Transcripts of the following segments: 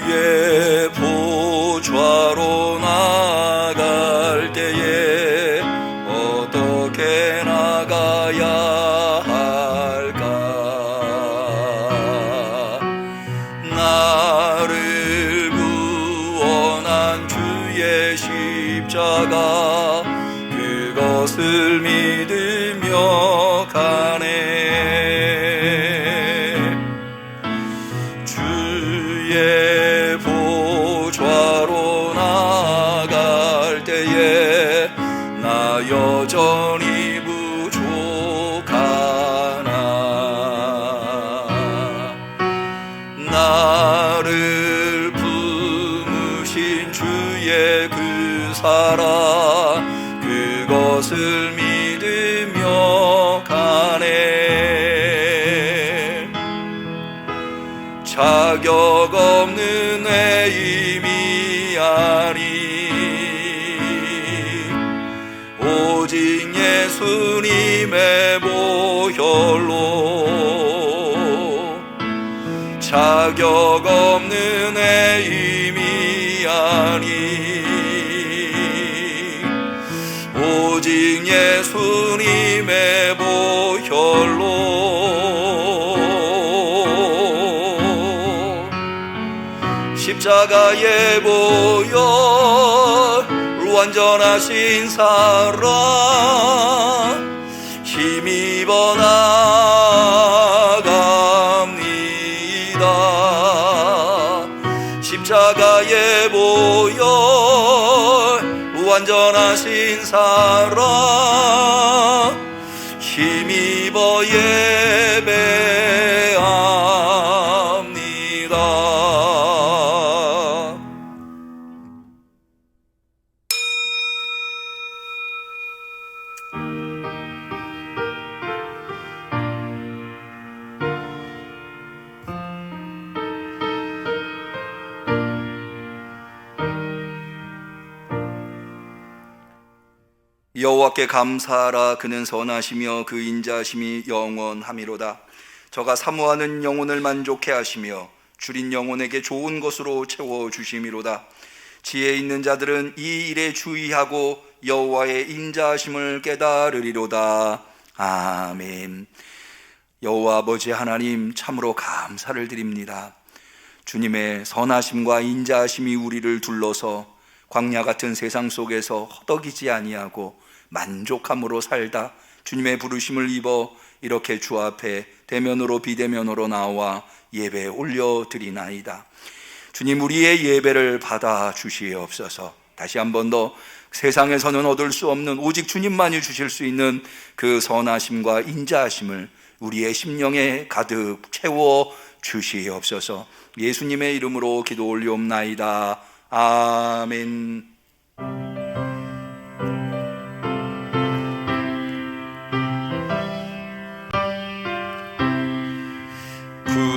주의 보좌로 나갈 때에 어떻게 나가야 할까? 나를 구원한 주의 십자가 그것을 믿으며 가네. 주의 보좌로 나갈 때에 나 여전히 부족하나. 나를 품으신 주의 그 사랑 그것을 믿으며 가네. 자격 없는 애임이 아니 오직 예수님의 보혈로. 자격 없는 애임이 아니 오직 예수님의 보혈로. 십자가의 보혈 완전하신 사랑 힘입어 나갑니다. 십자가의 보혈 완전하신 사랑 힘입어 예배합니다. 여호와께 감사하라. 그는 선하시며 그 인자하심이 영원하미로다. 저가 사모하는 영혼을 만족해 하시며 줄인 영혼에게 좋은 것으로 채워주심이로다. 지혜 있는 자들은 이 일에 주의하고 여호와의 인자하심을 깨달으리로다. 아멘. 여호와 아버지 하나님, 참으로 감사를 드립니다. 주님의 선하심과 인자하심이 우리를 둘러서 광야 같은 세상 속에서 허덕이지 아니하고 만족함으로 살다 주님의 부르심을 입어 이렇게 주 앞에 대면으로 비대면으로 나와 예배 올려드리나이다. 주님, 우리의 예배를 받아 주시옵소서. 다시 한 번 더 세상에서는 얻을 수 없는 오직 주님만이 주실 수 있는 그 선하심과 인자하심을 우리의 심령에 가득 채워 주시옵소서. 예수님의 이름으로 기도 올리옵나이다. 아멘.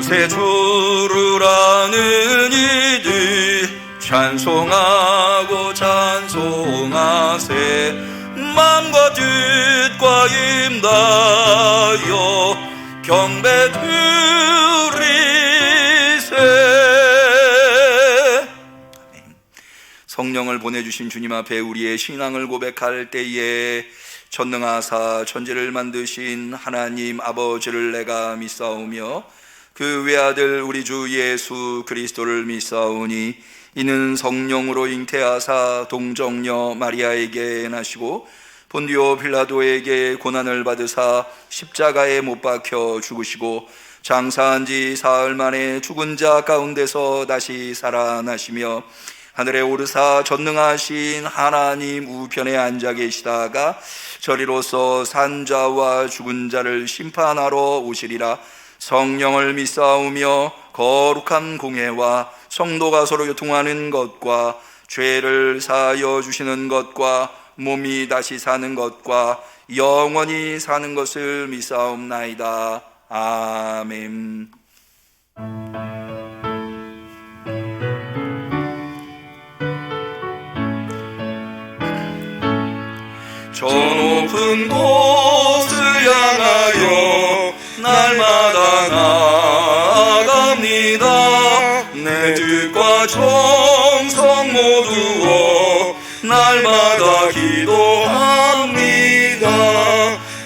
구세주를 아는 이들 찬송하고 찬송하세. 맘과 뜻과 임다여 경배 드리세. 성령을 보내주신 주님 앞에 우리의 신앙을 고백할 때에 전능하사 천지를 만드신 하나님 아버지를 내가 믿사오며 그 외아들 우리 주 예수 그리스도를 믿사오니 이는 성령으로 잉태하사 동정녀 마리아에게 나시고 본디오 빌라도에게 고난을 받으사 십자가에 못 박혀 죽으시고 장사한 지 사흘 만에 죽은 자 가운데서 다시 살아나시며 하늘에 오르사 전능하신 하나님 우편에 앉아 계시다가 저리로서 산자와 죽은 자를 심판하러 오시리라. 성령을 믿사오며 거룩한 공회와 성도가 서로 교통하는 것과 죄를 사하여 주시는 것과 몸이 다시 사는 것과 영원히 사는 것을 믿사옵나이다. 아멘. 저 높은 곳을 향하여 날마다 나아갑니다. 내 뜻과 정성 모두어 날마다 기도합니다.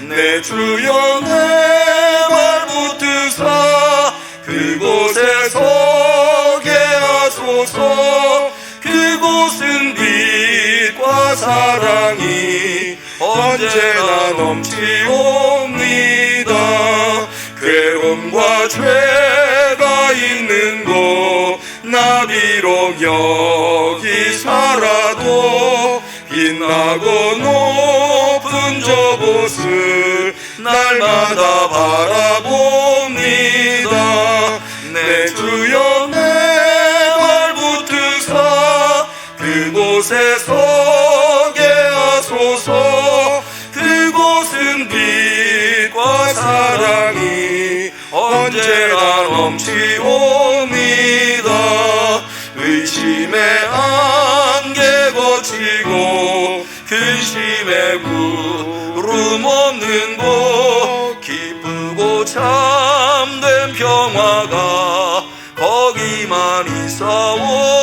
내 주여 내 발붙드사 그곳에 서게 하소서. 그곳은 빛과 사랑이 언제나 넘치옵니다. 괴로움과 죄가 있는 곳 나 비록 여기 살아도 빛나고 높은 저곳을 날마다 바라봅니다. 내 주여 내 발붙드사 그곳에 서게 하소서. 그곳은 빛과 사랑이 언제나 넘치옵니다. 의심의 안개 거치고 근심의 구름 없는 곳 기쁘고 참된 평화가 거기만 있사옵니다.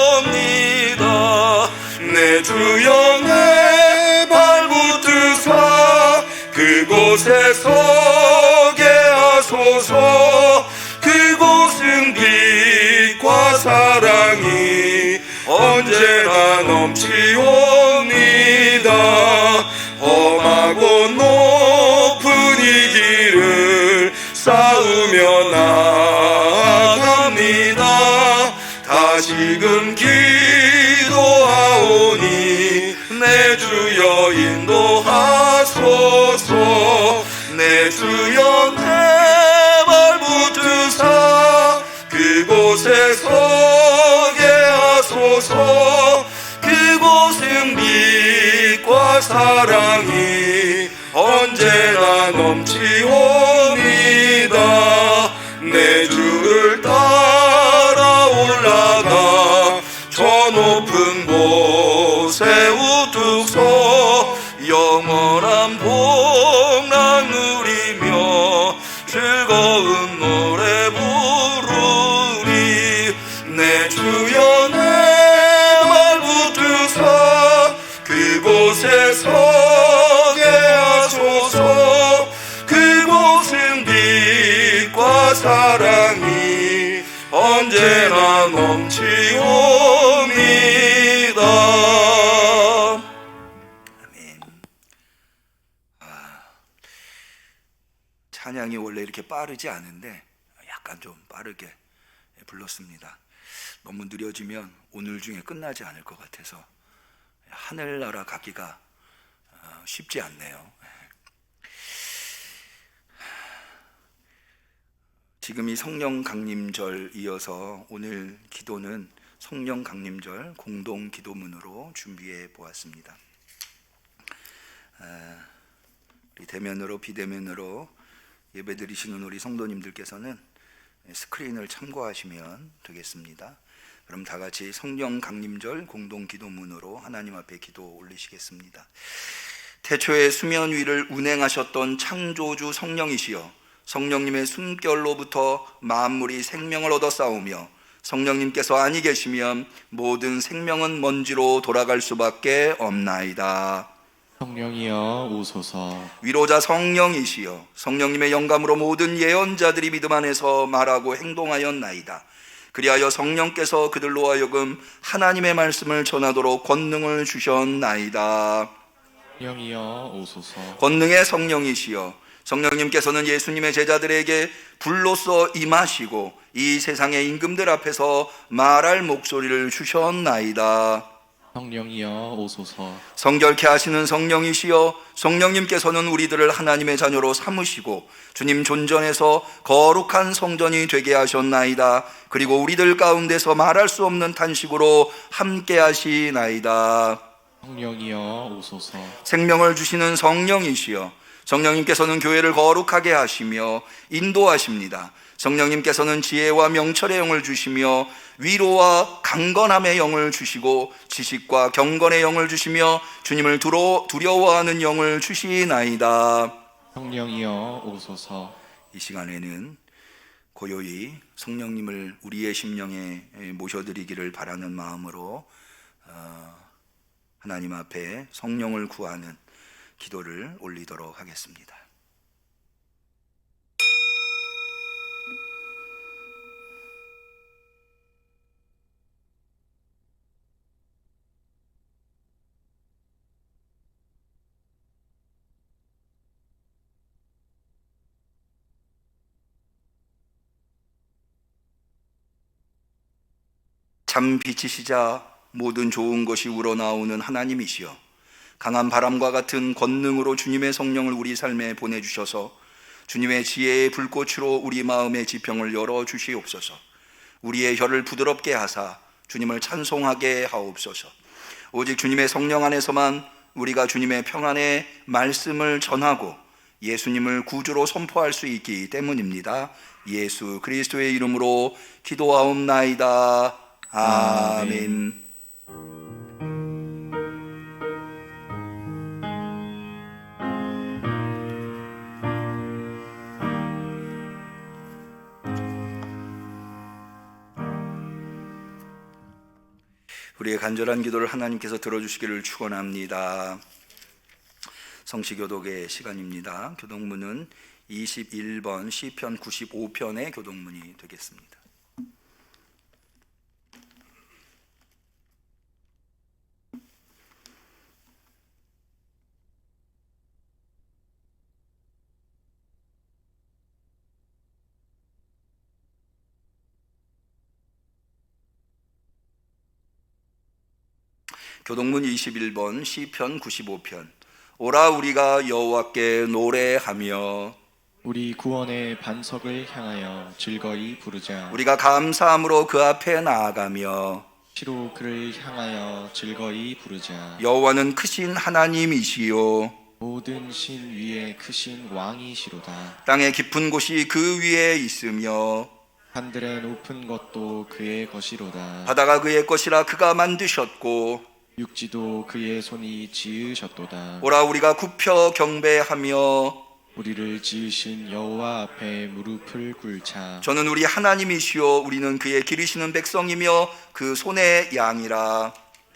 내 주여 내 발붙드사 그곳에 서게 하소서. 그곳은 빛과 사랑이 언제나 넘치옵니다. 험하고 높은 이 길을 쌓으며 나아갑니다. 다시금 기도하오니 내 주여 인도하소서. 내 주여 내 발붙드사 그곳에 서게 하소서. 그곳은 빛과 사랑이 언제나 넘치옵니다. 내 주를 따라 올라가 저 높은 곳에 우뚝 서 영원한 복락 누리며 즐거운 노래 부르리. 내 주여 내 발붙드사 그곳에 서게 하소서. 그곳은 빛과 사랑이 언제나 넘치옵니다. 아멘. 찬양이 원래 이렇게 빠르지 않은데 약간 좀 빠르게 불렀습니다. 너무 느려지면 오늘 중에 끝나지 않을 것 같아서 하늘나라 가기가 쉽지 않네요. 지금 이 성령 강림절 이어서 오늘 기도는 성령 강림절 공동 기도문으로 준비해 보았습니다. 우리 대면으로 비대면으로 예배드리시는 우리 성도님들께서는 스크린을 참고하시면 되겠습니다. 그럼 다 같이 성령 강림절 공동 기도문으로 하나님 앞에 기도 올리시겠습니다. 태초에 수면 위를 운행하셨던 창조주 성령이시여 성령님의 숨결로부터 만물이 생명을 얻어 싸우며 성령님께서 아니 계시면 모든 생명은 먼지로 돌아갈 수밖에 없나이다. 성령이여 오소서. 위로자 성령이시여 성령님의 영감으로 모든 예언자들이 믿음 안에서 말하고 행동하였나이다. 그리하여 성령께서 그들로 하여금 하나님의 말씀을 전하도록 권능을 주셨나이다. 성령이여 오소서. 권능의 성령이시여 성령님께서는 예수님의 제자들에게 불로써 임하시고 이 세상의 임금들 앞에서 말할 목소리를 주셨나이다. 성령이여 오소서. 성결케 하시는 성령이시여 성령님께서는 우리들을 하나님의 자녀로 삼으시고 주님 존전에서 거룩한 성전이 되게 하셨나이다. 그리고 우리들 가운데서 말할 수 없는 탄식으로 함께 하시나이다. 성령이여 오소서. 생명을 주시는 성령이시여 성령님께서는 교회를 거룩하게 하시며 인도하십니다. 성령님께서는 지혜와 명철의 영을 주시며 위로와 강건함의 영을 주시고 지식과 경건의 영을 주시며 주님을 두려워하는 영을 주시나이다. 성령이여 오소서. 이 시간에는 고요히 성령님을 우리의 심령에 모셔드리기를 바라는 마음으로 하나님 앞에 성령을 구하는 기도를 올리도록 하겠습니다. 참 빛이시자 모든 좋은 것이 우러나오는 하나님이시여, 강한 바람과 같은 권능으로 주님의 성령을 우리 삶에 보내주셔서 주님의 지혜의 불꽃으로 우리 마음의 지평을 열어주시옵소서. 우리의 혀를 부드럽게 하사 주님을 찬송하게 하옵소서. 오직 주님의 성령 안에서만 우리가 주님의 평안의 말씀을 전하고 예수님을 구주로 선포할 수 있기 때문입니다. 예수 그리스도의 이름으로 기도하옵나이다. 아멘. 우리의 간절한 기도를 하나님께서 들어주시기를 축원합니다. 성시교독의 시간입니다. 교독문은 21번 시편 95편의 교독문이 되겠습니다. 교독문 21번 시편 95편. 오라 우리가 여호와께 노래하며 우리 구원의 반석을 향하여 즐거이 부르자. 우리가 감사함으로 그 앞에 나아가며 시로 그를 향하여 즐거이 부르자. 여호와는 크신 하나님이시요 모든 신 위에 크신 왕이시로다. 땅의 깊은 곳이 그 위에 있으며 하늘의 높은 것도 그의 것이로다. 바다가 그의 것이라 그가 만드셨고 육지도 그의 손이 지으셨도다. 오라 우리가 굽혀 경배하며 우리를 지으신 여호와 앞에 무릎을 꿇자. 저는 우리 하나님이시요 우리는 그의 기르시는 백성이며 그 손의 양이라.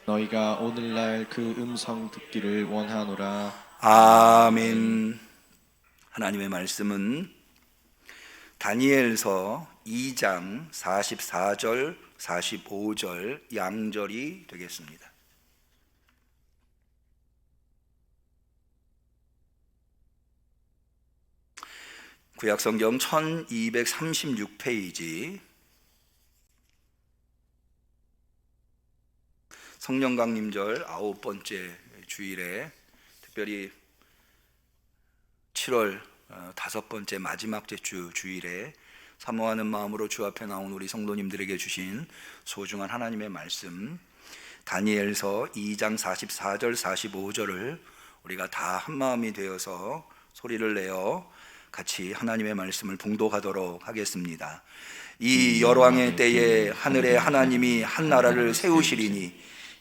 너희가 오늘날 그 음성 듣기를 원하노라. 아멘. 하나님의 말씀은 다니엘서 2장 44절 45절 양절이 되겠습니다. 구약성경 1236페이지 성령강림절 9번째 주일에 특별히 7월 5번째 마지막 주 주일에 사모하는 마음으로 주 앞에 나온 우리 성도님들에게 주신 소중한 하나님의 말씀 다니엘서 2장 44절 45절을 우리가 다 한마음이 되어서 소리를 내어 같이 하나님의 말씀을 봉독하도록 하겠습니다. 이 열왕의 때에 하늘의 하나님이 한 나라를 세우시리니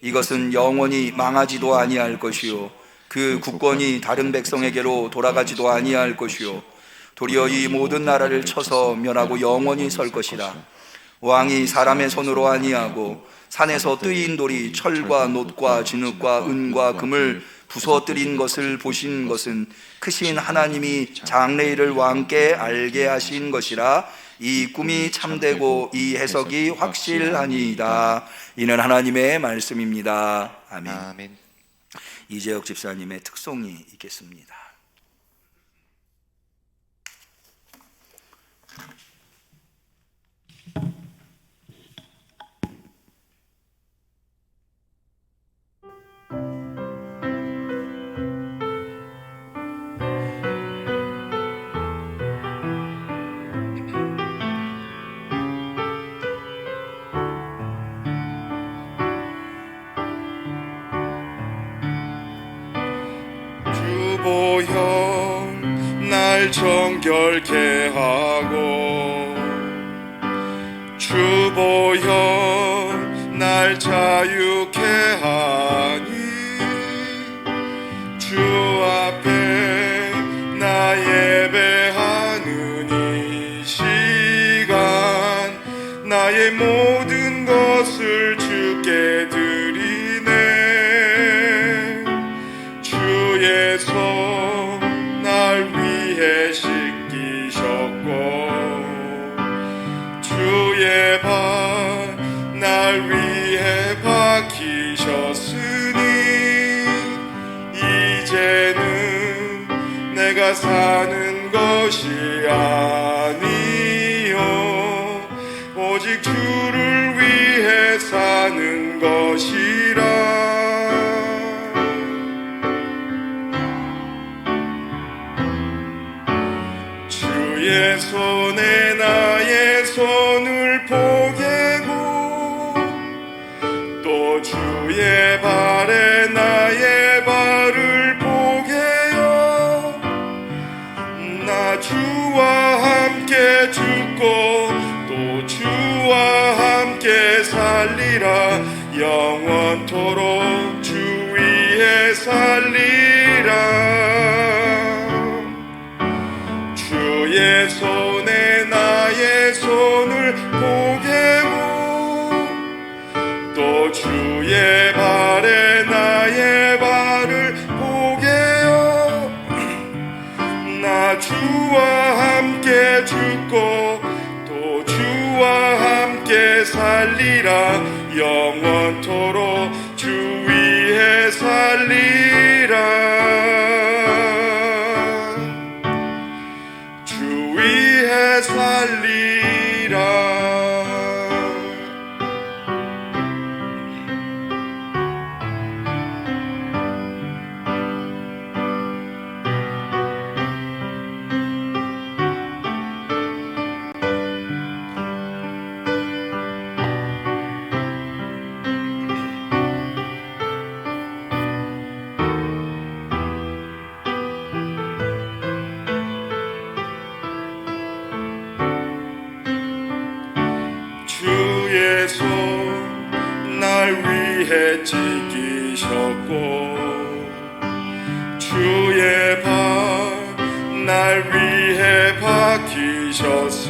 이것은 영원히 망하지도 아니할 것이요 그 국권이 다른 백성에게로 돌아가지도 아니할 것이요 도리어 이 모든 나라를 쳐서 멸하고 영원히 설 것이라. 왕이 사람의 손으로 아니하고 산에서 뜨인 돌이 철과 놋과 진흙과 은과 금을 부서뜨린 것을 보신 것은 크신 하나님이 장래일을 왕께 알게 하신 것이라. 이 꿈이 참되고 이 해석이 확실하니이다. 이는 하나님의 말씀입니다. 아멘. 아멘. 이재혁 집사님의 특송이 있겠습니다. 주보형 날 정결케 하고 주보형 날 자유케 하니 주 앞에 나 예배하는 이 시간 날 위해 박히셨으니 이제는 내가 사는 것이 아니요 오직 주를 위해 사는 것이라. 주의 손에 나의 손을 포개고 또 주의 발에 나의 발을 포개요. 나 주와 함께 죽고 또 주와 함께 살리라. 영원토록 주 위에 살리라. 주의 손에 나의 손을 포개고 또 주의 발에 나의 발을 포개요. 나 주와 함께 죽고 또 주와 함께 살리라. 영원토록 주 위에 살리라. 살리라. 주의 손 날 위해 찢기셨고 주의 발 날 위해 박히셨으니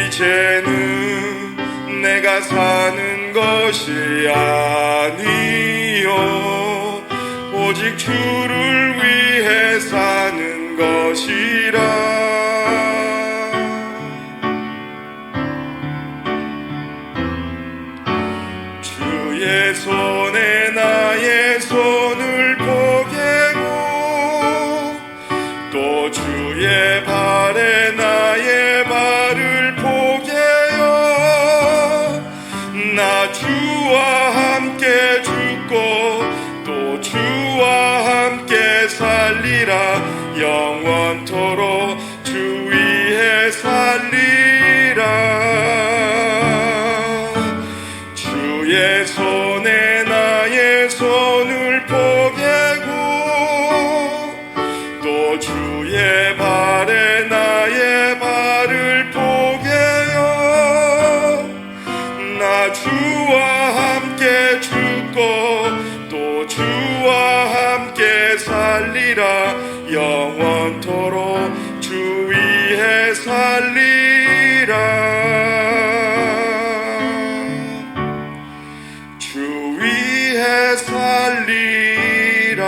이제는 내가 사는 것이 아니요 오직 주를 위해 사는 것이라. 주의 손에 나의 손을 포개고 또 주의 발에 나의 발을 포개요. 나 주와 함께 죽고 또 주와 함께 살리라. 영원토록 주 위에 살리라. 주의 손에 나의 손을 포개고 또 주의 발에 나의 발을 포개요. 나 주와 함께 죽고 또 주와 함께 살리라. 영원토록 주 위에 살리라. 살리라.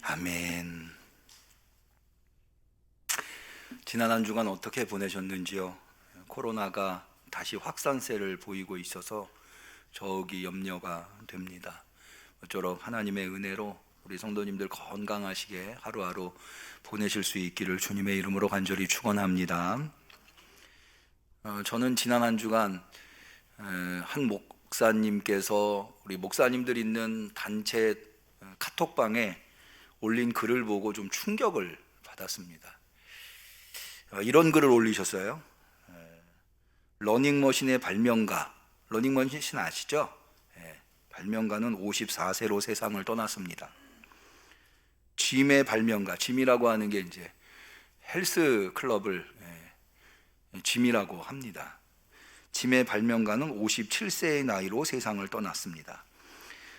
아멘. 지난 한 주간 어떻게 보내셨는지요? 코로나가 다시 확산세를 보이고 있어서 저기 염려가 됩니다. 모쪼록 하나님의 은혜로 우리 성도님들 건강하시게 하루하루 보내실 수 있기를 주님의 이름으로 간절히 축원합니다. 저는 지난 한 주간 한 목사님께서 우리 목사님들 있는 단체 카톡방에 올린 글을 보고 좀 충격을 받았습니다. 이런 글을 올리셨어요. 러닝머신의 발명가, 러닝머신 아시죠? 발명가는 54세로 세상을 떠났습니다. 짐의 발명가, 짐이라고 하는 게 이제 헬스 클럽을 짐이라고 합니다. 짐의 발명가는 57세의 나이로 세상을 떠났습니다.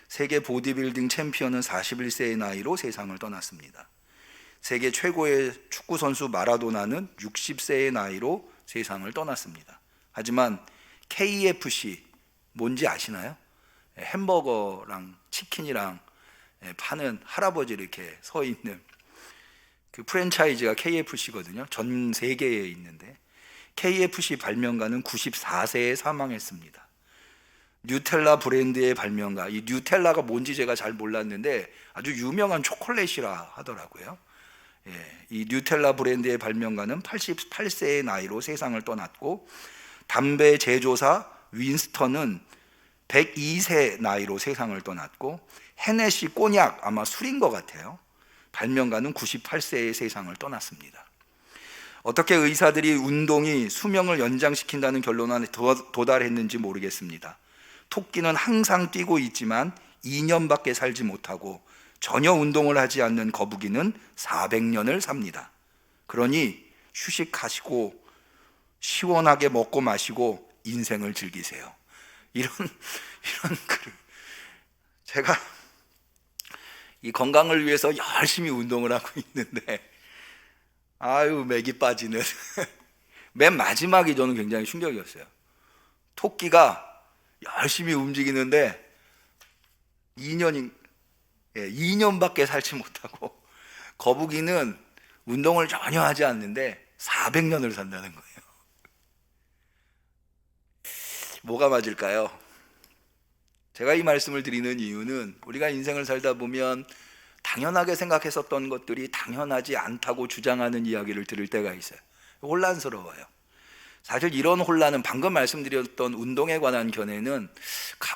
세계 보디빌딩 챔피언은 41세의 나이로 세상을 떠났습니다. 세계 최고의 축구 선수 마라도나는 60세의 나이로 세상을 떠났습니다. 하지만 KFC 뭔지 아시나요? 햄버거랑 치킨이랑 파는 할아버지 이렇게 서 있는 그 프랜차이즈가 KFC거든요. 전 세계에 있는데 KFC 발명가는 94세에 사망했습니다. 뉴텔라 브랜드의 발명가, 이 뉴텔라가 뭔지 제가 잘 몰랐는데 아주 유명한 초콜릿이라 하더라고요. 이 뉴텔라 브랜드의 발명가는 88세의 나이로 세상을 떠났고, 담배 제조사 윈스턴은 102세 나이로 세상을 떠났고, 헤네시 꼬냑, 아마 술인 것 같아요, 발명가는 98세의 세상을 떠났습니다. 어떻게 의사들이 운동이 수명을 연장시킨다는 결론에 도달했는지 모르겠습니다. 토끼는 항상 뛰고 있지만 2년밖에 살지 못하고 전혀 운동을 하지 않는 거북이는 400년을 삽니다. 그러니 휴식하시고 시원하게 먹고 마시고 인생을 즐기세요. 이런 글을 제가 이 건강을 위해서 열심히 운동을 하고 있는데 아유 맥이 빠지는 맨 마지막이 저는 굉장히 충격이었어요. 토끼가 열심히 움직이는데 2년밖에 살지 못하고, 거북이는 운동을 전혀 하지 않는데 400년을 산다는 거예요. 뭐가 맞을까요? 제가 이 말씀을 드리는 이유는 우리가 인생을 살다 보면 당연하게 생각했었던 것들이 당연하지 않다고 주장하는 이야기를 들을 때가 있어요. 혼란스러워요. 사실 이런 혼란은 방금 말씀드렸던 운동에 관한 견해는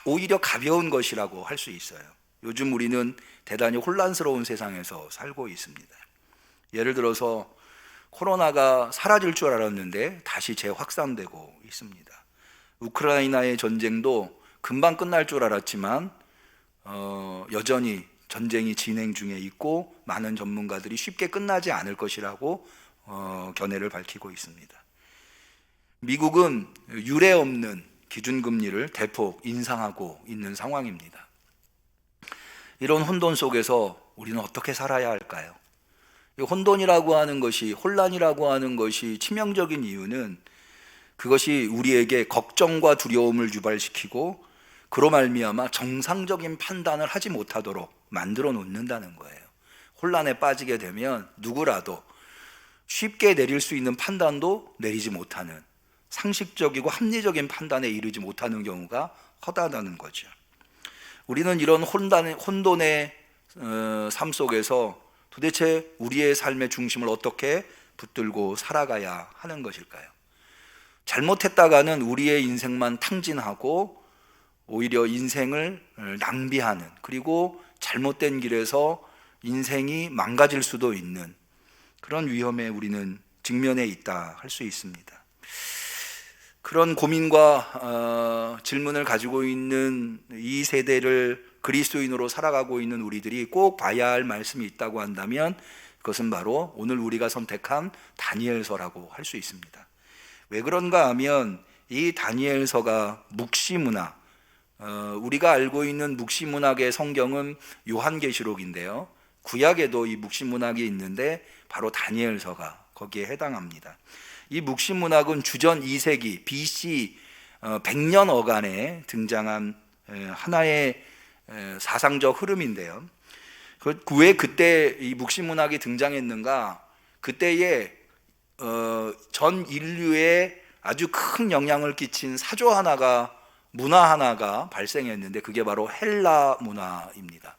오히려 가벼운 것이라고 할 수 있어요. 요즘 우리는 대단히 혼란스러운 세상에서 살고 있습니다. 예를 들어서 코로나가 사라질 줄 알았는데 다시 재확산되고 있습니다. 우크라이나의 전쟁도 금방 끝날 줄 알았지만 여전히 전쟁이 진행 중에 있고, 많은 전문가들이 쉽게 끝나지 않을 것이라고 견해를 밝히고 있습니다. 미국은 유례 없는 기준금리를 대폭 인상하고 있는 상황입니다. 이런 혼돈 속에서 우리는 어떻게 살아야 할까요? 이 혼돈이라고 하는 것이, 혼란이라고 하는 것이 치명적인 이유는 그것이 우리에게 걱정과 두려움을 유발시키고 그로 말미암아 정상적인 판단을 하지 못하도록 만들어 놓는다는 거예요. 혼란에 빠지게 되면 누구라도 쉽게 내릴 수 있는 판단도 내리지 못하는, 상식적이고 합리적인 판단에 이르지 못하는 경우가 허다하다는 거죠. 우리는 이런 혼돈의 삶 속에서 도대체 우리의 삶의 중심을 어떻게 붙들고 살아가야 하는 것일까요? 잘못했다가는 우리의 인생만 탕진하고 오히려 인생을 낭비하는, 그리고 잘못된 길에서 인생이 망가질 수도 있는 그런 위험에 우리는 직면해 있다 할 수 있습니다. 그런 고민과 질문을 가지고 있는 이 세대를 그리스도인으로 살아가고 있는 우리들이 꼭 봐야 할 말씀이 있다고 한다면 그것은 바로 오늘 우리가 선택한 다니엘서라고 할 수 있습니다. 왜 그런가 하면 이 다니엘서가 묵시문학, 우리가 알고 있는 묵시문학의 성경은 요한계시록인데요, 구약에도 이 묵시문학이 있는데 바로 다니엘서가 거기에 해당합니다. 이 묵시문학은 주전 2세기 BC 100년 어간에 등장한 하나의 사상적 흐름인데요, 왜 그때 이 묵시문학이 등장했는가? 그때에 전 인류에 아주 큰 영향을 끼친 사조 하나가, 문화 하나가 발생했는데 그게 바로 헬라 문화입니다.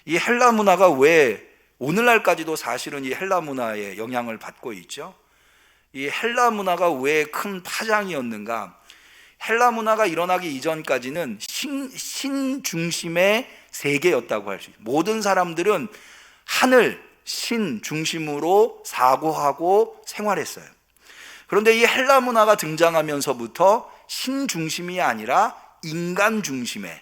이 헬라 문화가 왜 오늘날까지도 사실은 이 헬라 문화의 영향을 받고 있죠? 이 헬라 문화가 왜 큰 파장이었는가? 헬라 문화가 일어나기 이전까지는 신 중심의 세계였다고 할 수 있어요. 모든 사람들은 하늘, 신 중심으로 사고하고 생활했어요. 그런데 이 헬라 문화가 등장하면서부터 신 중심이 아니라 인간 중심의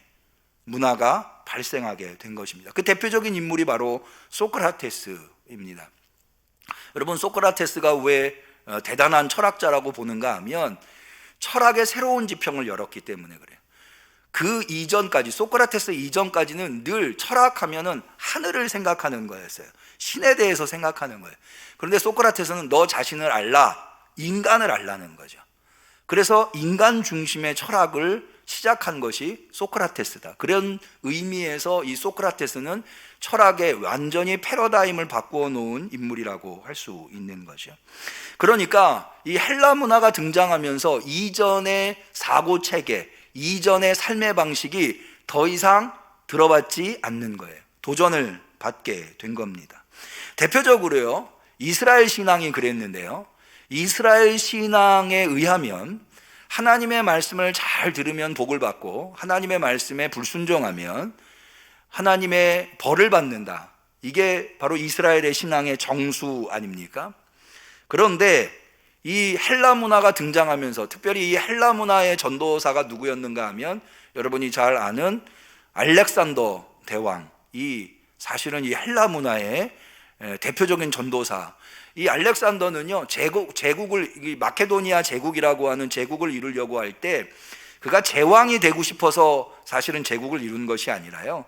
문화가 발생하게 된 것입니다. 그 대표적인 인물이 바로 소크라테스입니다. 여러분, 소크라테스가 왜 대단한 철학자라고 보는가 하면 철학의 새로운 지평을 열었기 때문에 그래요. 그 이전까지, 소크라테스 이전까지는 늘 철학하면은 하늘을 생각하는 거였어요. 신에 대해서 생각하는 거예요. 그런데 소크라테스는 너 자신을 알라, 인간을 알라는 거죠. 그래서 인간 중심의 철학을 시작한 것이 소크라테스다. 그런 의미에서 이 소크라테스는 철학의 완전히 패러다임을 바꾸어 놓은 인물이라고 할 수 있는 거죠. 그러니까 이 헬라 문화가 등장하면서 이전의 사고 체계, 이전의 삶의 방식이 더 이상 들어받지 않는 거예요. 도전을 받게 된 겁니다. 대표적으로요, 이스라엘 신앙이 그랬는데요. 이스라엘 신앙에 의하면 하나님의 말씀을 잘 들으면 복을 받고 하나님의 말씀에 불순종하면 하나님의 벌을 받는다. 이게 바로 이스라엘의 신앙의 정수 아닙니까? 그런데 이 헬라 문화가 등장하면서 특별히 이 헬라 문화의 전도사가 누구였는가 하면 여러분이 잘 아는 알렉산더 대왕, 이 사실은 이 헬라 문화의 대표적인 전도사. 이 알렉산더는요, 제국을 마케도니아 제국이라고 하는 제국을 이루려고 할 때 그가 제왕이 되고 싶어서 사실은 제국을 이룬 것이 아니라요,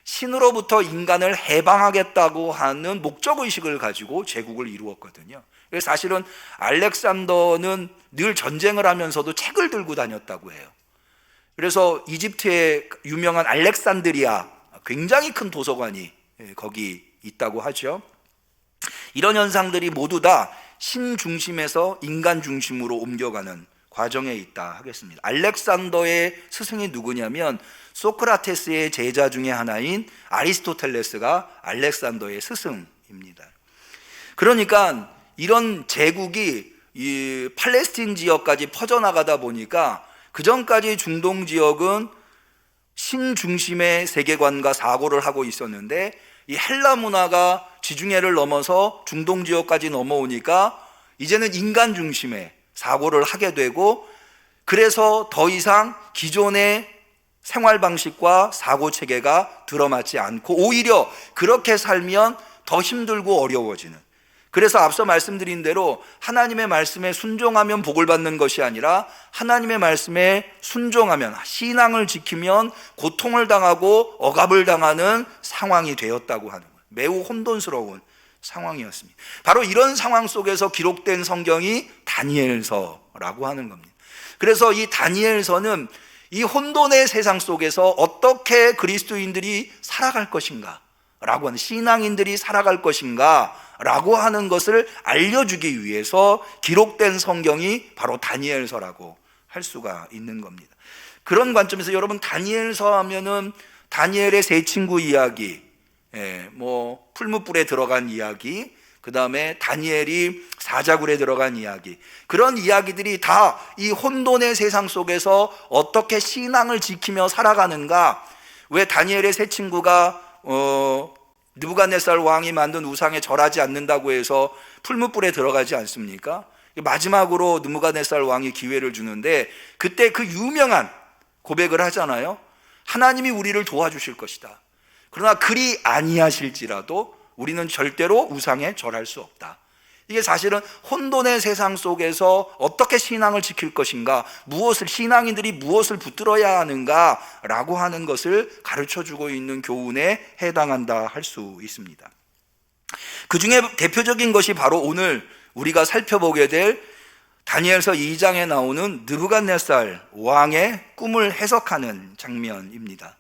신으로부터 인간을 해방하겠다고 하는 목적의식을 가지고 제국을 이루었거든요. 그래서 사실은 알렉산더는 늘 전쟁을 하면서도 책을 들고 다녔다고 해요. 그래서 이집트의 유명한 알렉산드리아, 굉장히 큰 도서관이 거기 있다고 하죠. 이런 현상들이 모두 다 신 중심에서 인간 중심으로 옮겨가는 과정에 있다 하겠습니다. 알렉산더의 스승이 누구냐면 소크라테스의 제자 중에 하나인 아리스토텔레스가 알렉산더의 스승입니다. 그러니까 이런 제국이 이 팔레스틴 지역까지 퍼져나가다 보니까 그 전까지 중동 지역은 신 중심의 세계관과 사고를 하고 있었는데 이 헬라 문화가 지중해를 넘어서 중동 지역까지 넘어오니까 이제는 인간 중심의 사고를 하게 되고, 그래서 더 이상 기존의 생활 방식과 사고 체계가 들어맞지 않고 오히려 그렇게 살면 더 힘들고 어려워지는, 그래서 앞서 말씀드린 대로 하나님의 말씀에 순종하면 복을 받는 것이 아니라 하나님의 말씀에 순종하면, 신앙을 지키면 고통을 당하고 억압을 당하는 상황이 되었다고 하는 거예요. 매우 혼돈스러운 상황이었습니다. 바로 이런 상황 속에서 기록된 성경이 다니엘서라고 하는 겁니다. 그래서 이 다니엘서는 이 혼돈의 세상 속에서 어떻게 그리스도인들이 살아갈 것인가 라고 하는, 신앙인들이 살아갈 것인가 라고 하는 것을 알려주기 위해서 기록된 성경이 바로 다니엘서라고 할 수가 있는 겁니다. 그런 관점에서 여러분, 다니엘서 하면은 다니엘의 세 친구 이야기, 풀무불에 들어간 이야기, 그 다음에 다니엘이 사자굴에 들어간 이야기, 그런 이야기들이 다 이 혼돈의 세상 속에서 어떻게 신앙을 지키며 살아가는가. 왜 다니엘의 세 친구가 느부갓네살 왕이 만든 우상에 절하지 않는다고 해서 풀무불에 들어가지 않습니까? 마지막으로 느부갓네살 왕이 기회를 주는데 그때 그 유명한 고백을 하잖아요. 하나님이 우리를 도와주실 것이다. 그러나 그리 아니하실지라도 우리는 절대로 우상에 절할 수 없다. 이게 사실은 혼돈의 세상 속에서 어떻게 신앙을 지킬 것인가, 신앙인들이 무엇을 붙들어야 하는가 라고 하는 것을 가르쳐주고 있는 교훈에 해당한다 할 수 있습니다. 그 중에 대표적인 것이 바로 오늘 우리가 살펴보게 될 다니엘서 2장에 나오는 느부갓네살 왕의 꿈을 해석하는 장면입니다.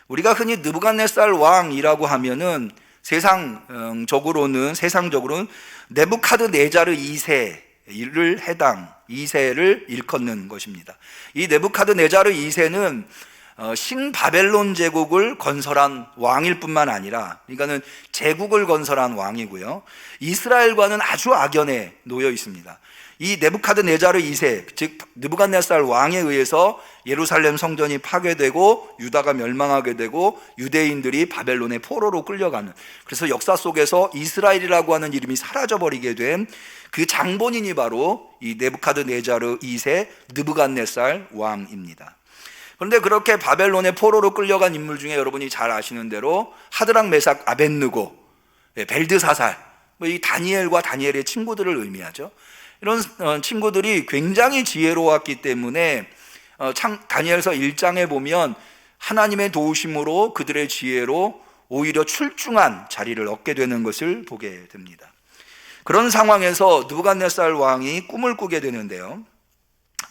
우리가 흔히 느부갓네살 왕이라고 하면은 세상적으로는 네부카드네자르 2세를 일컫는 것입니다. 이 네부카드네자르 2세는 신바벨론 제국을 건설한 왕일 뿐만 아니라, 그러니까는 제국을 건설한 왕이고요, 이스라엘과는 아주 악연에 놓여 있습니다. 이 네부카드네자르 2세, 즉 느부갓네살 왕에 의해서 예루살렘 성전이 파괴되고 유다가 멸망하게 되고 유대인들이 바벨론의 포로로 끌려가는, 그래서 역사 속에서 이스라엘이라고 하는 이름이 사라져버리게 된 그 장본인이 바로 이 네부카드네자르 2세 느부갓네살 왕입니다. 그런데 그렇게 바벨론의 포로로 끌려간 인물 중에 여러분이 잘 아시는 대로 하드락 메삭 아벳느고, 벨드사살, 이 다니엘과 다니엘의 친구들을 의미하죠. 이런 친구들이 굉장히 지혜로웠기 때문에 다니엘서 1장에 보면 하나님의 도우심으로 그들의 지혜로 오히려 출중한 자리를 얻게 되는 것을 보게 됩니다. 그런 상황에서 느부갓네살 왕이 꿈을 꾸게 되는데요,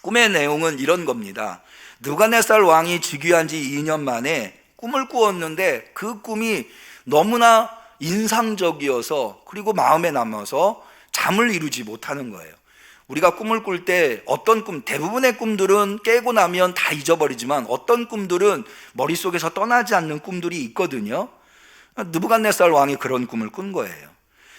꿈의 내용은 이런 겁니다. 느부갓네살 왕이 즉위한 지 2년 만에 꿈을 꾸었는데 그 꿈이 너무나 인상적이어서 그리고 마음에 남아서 잠을 이루지 못하는 거예요. 우리가 꿈을 꿀 때 어떤 꿈, 대부분의 꿈들은 깨고 나면 다 잊어버리지만 어떤 꿈들은 머릿속에서 떠나지 않는 꿈들이 있거든요. 느부갓네살 왕이 그런 꿈을 꾼 거예요.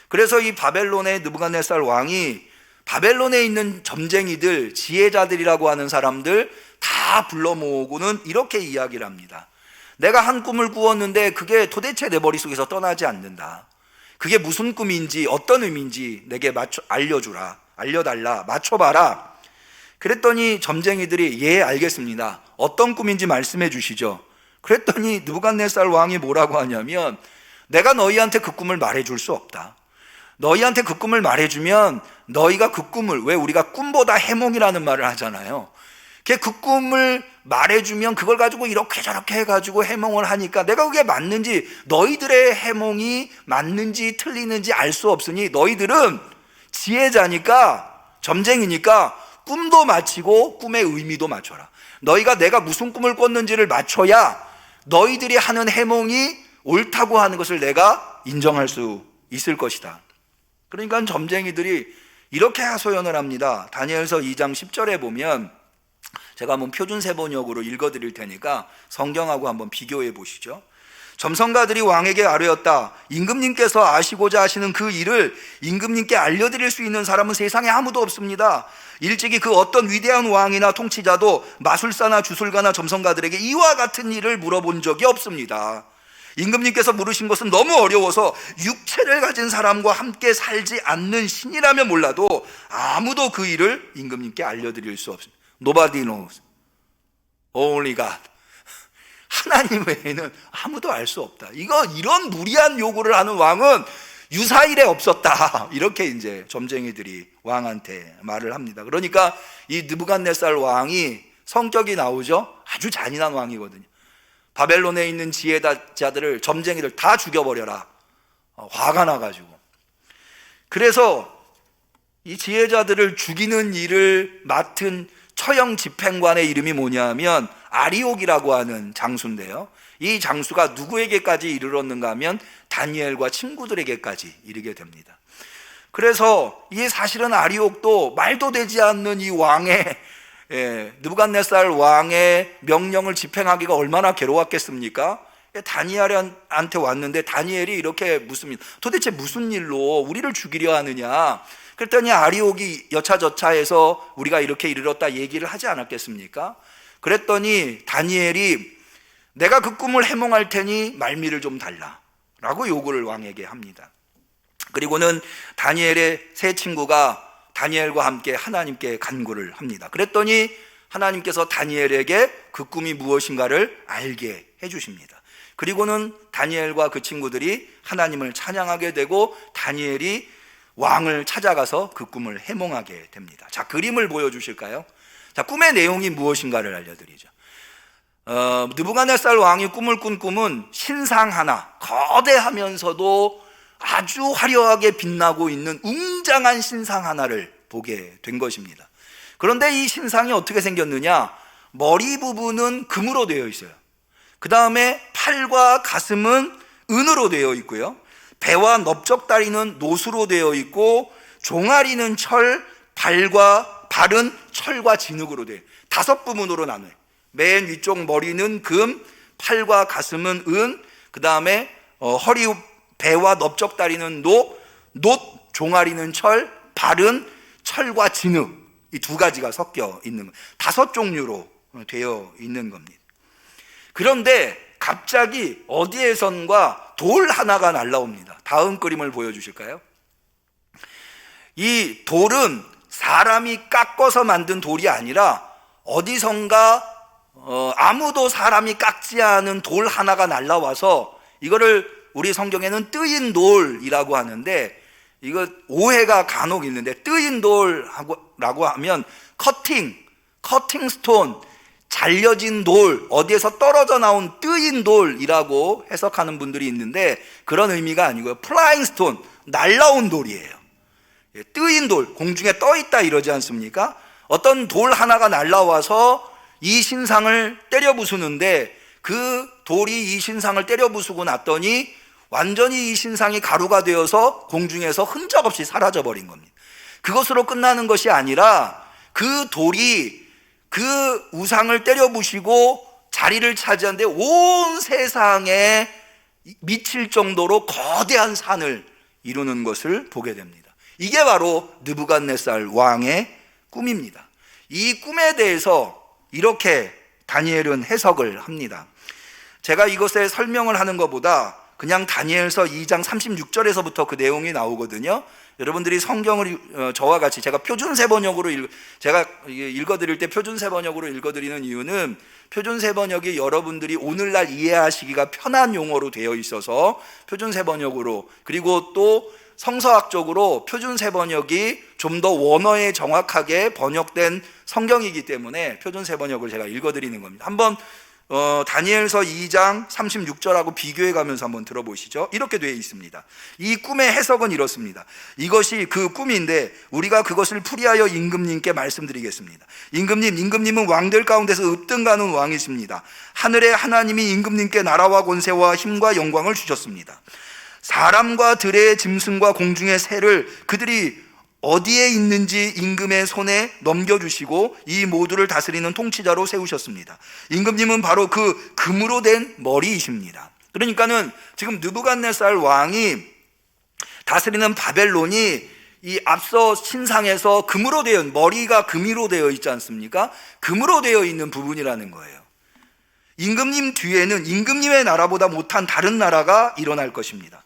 그래서 이 바벨론의 느부갓네살 왕이 바벨론에 있는 점쟁이들, 지혜자들이라고 하는 사람들 다 불러 모으고는 이렇게 이야기를 합니다. 내가 한 꿈을 꾸었는데 그게 도대체 내 머릿속에서 떠나지 않는다. 그게 무슨 꿈인지 어떤 의미인지 내게 알려달라, 맞춰봐라. 그랬더니 점쟁이들이 예, 알겠습니다. 어떤 꿈인지 말씀해 주시죠. 그랬더니 느부갓네살 왕이 뭐라고 하냐면 내가 너희한테 그 꿈을 말해줄 수 없다. 너희한테 그 꿈을 말해주면 너희가 그 꿈을, 왜 우리가 꿈보다 해몽이라는 말을 하잖아요. 그 꿈을 말해주면 그걸 가지고 이렇게 저렇게 해가지고 해몽을 하니까 내가 그게 맞는지, 너희들의 해몽이 맞는지 틀리는지 알 수 없으니 너희들은 지혜자니까, 점쟁이니까 꿈도 맞히고 꿈의 의미도 맞춰라. 너희가 내가 무슨 꿈을 꿨는지를 맞춰야 너희들이 하는 해몽이 옳다고 하는 것을 내가 인정할 수 있을 것이다. 그러니까 점쟁이들이 이렇게 하소연을 합니다. 다니엘서 2장 10절에 보면, 제가 한번 표준세 번역으로 읽어드릴 테니까 성경하고 한번 비교해 보시죠. 점성가들이 왕에게 아뢰었다. 임금님께서 아시고자 하시는 그 일을 임금님께 알려드릴 수 있는 사람은 세상에 아무도 없습니다. 일찍이 그 어떤 위대한 왕이나 통치자도 마술사나 주술가나 점성가들에게 이와 같은 일을 물어본 적이 없습니다. 임금님께서 물으신 것은 너무 어려워서 육체를 가진 사람과 함께 살지 않는 신이라면 몰라도 아무도 그 일을 임금님께 알려드릴 수 없습니다. Nobody knows. Only God. 하나님 외에는 아무도 알 수 없다. 이런 무리한 요구를 하는 왕은 유사일에 없었다. 이렇게 이제 점쟁이들이 왕한테 말을 합니다. 그러니까 이 느부갓네살 왕이 성격이 나오죠. 아주 잔인한 왕이거든요. 바벨론에 있는 지혜자들을, 점쟁이들 다 죽여버려라. 화가 나가지고. 그래서 이 지혜자들을 죽이는 일을 맡은 처형 집행관의 이름이 뭐냐면 아리옥이라고 하는 장수인데요. 이 장수가 누구에게까지 이르렀는가 하면 다니엘과 친구들에게까지 이르게 됩니다. 그래서 이 사실은 아리옥도 말도 되지 않는 이 왕의, 느부갓네살 왕의 명령을 집행하기가 얼마나 괴로웠겠습니까? 다니엘한테 왔는데 다니엘이 이렇게 묻습니다. 도대체 무슨 일로 우리를 죽이려 하느냐? 그랬더니 아리옥이 여차저차해서 우리가 이렇게 이르렀다 얘기를 하지 않았겠습니까? 그랬더니 다니엘이 내가 그 꿈을 해몽할 테니 말미를 좀 달라 라고 요구를 왕에게 합니다. 그리고는 다니엘의 세 친구가 다니엘과 함께 하나님께 간구를 합니다. 그랬더니 하나님께서 다니엘에게 그 꿈이 무엇인가를 알게 해주십니다. 그리고는 다니엘과 그 친구들이 하나님을 찬양하게 되고 다니엘이 왕을 찾아가서 그 꿈을 해몽하게 됩니다. 자, 그림을 보여주실까요? 자, 꿈의 내용이 무엇인가를 알려드리죠. 느부갓네살 왕이 꿈을 꾼 꿈은 신상 하나, 거대하면서도 아주 화려하게 빛나고 있는 웅장한 신상 하나를 보게 된 것입니다. 그런데 이 신상이 어떻게 생겼느냐? 머리 부분은 금으로 되어 있어요. 그 다음에 팔과 가슴은 은으로 되어 있고요. 배와 넓적다리는 노수로 되어 있고 종아리는 철, 발은 철과 진흙으로 되어 5부분으로 나눠요. 맨 위쪽 머리는 금, 팔과 가슴은 은, 그 다음에 허리, 배와 넓적다리는 놋, 종아리는 철, 발은 철과 진흙, 이 두 가지가 섞여 있는 5종류로 되어 있는 겁니다. 그런데 갑자기 어디에선가 돌 하나가 날라옵니다. 다음 그림을 보여주실까요? 이 돌은 사람이 깎아서 만든 돌이 아니라 어디선가 아무도 사람이 깎지 않은 돌 하나가 날라와서 이거를 우리 성경에는 뜨인 돌이라고 하는데, 이거 오해가 간혹 있는데 뜨인 돌라고 하면 커팅 스톤, 잘려진 돌, 어디에서 떨어져 나온 뜨인 돌이라고 해석하는 분들이 있는데 그런 의미가 아니고요. 플라잉 스톤, 날라온 돌이에요. 뜨인 돌, 공중에 떠 있다 이러지 않습니까? 어떤 돌 하나가 날라와서 이 신상을 때려 부수는데 그 돌이 이 신상을 때려 부수고 났더니 완전히 이 신상이 가루가 되어서 공중에서 흔적 없이 사라져 버린 겁니다. 그것으로 끝나는 것이 아니라 그 돌이 그 우상을 때려 부시고 자리를 차지하는데 온 세상에 미칠 정도로 거대한 산을 이루는 것을 보게 됩니다. 이게 바로 느부갓네살 왕의 꿈입니다. 이 꿈에 대해서 이렇게 다니엘은 해석을 합니다. 제가 이것에 설명을 하는 것보다 그냥 다니엘서 2장 36절에서부터 그 내용이 나오거든요. 여러분들이 성경을 저와 같이 제가 표준세 번역으로 제가 읽어드릴 때 표준세 번역으로 읽어드리는 이유는 표준세 번역이 여러분들이 오늘날 이해하시기가 편한 용어로 되어 있어서 표준세 번역으로, 그리고 또 성서학적으로 표준세 번역이 좀 더 원어에 정확하게 번역된 성경이기 때문에 표준세 번역을 제가 읽어드리는 겁니다. 한번 다니엘서 2장 36절하고 비교해 가면서 한번 들어보시죠. 이렇게 되어 있습니다. 이 꿈의 해석은 이렇습니다. 이것이 그 꿈인데 우리가 그것을 풀이하여 임금님께 말씀드리겠습니다. 임금님은 왕들 가운데서 읍등가는 왕이십니다. 하늘의 하나님이 임금님께 나라와 권세와 힘과 영광을 주셨습니다. 사람과 들의 짐승과 공중의 새를 그들이 어디에 있는지 임금의 손에 넘겨주시고 이 모두를 다스리는 통치자로 세우셨습니다. 임금님은 바로 그 금으로 된 머리이십니다. 그러니까는 지금 느부갓네살 왕이 다스리는 바벨론이 이 앞서 신상에서 금으로 되어, 머리가 금으로 되어 있지 않습니까? 금으로 되어 있는 부분이라는 거예요. 임금님 뒤에는 임금님의 나라보다 못한 다른 나라가 일어날 것입니다.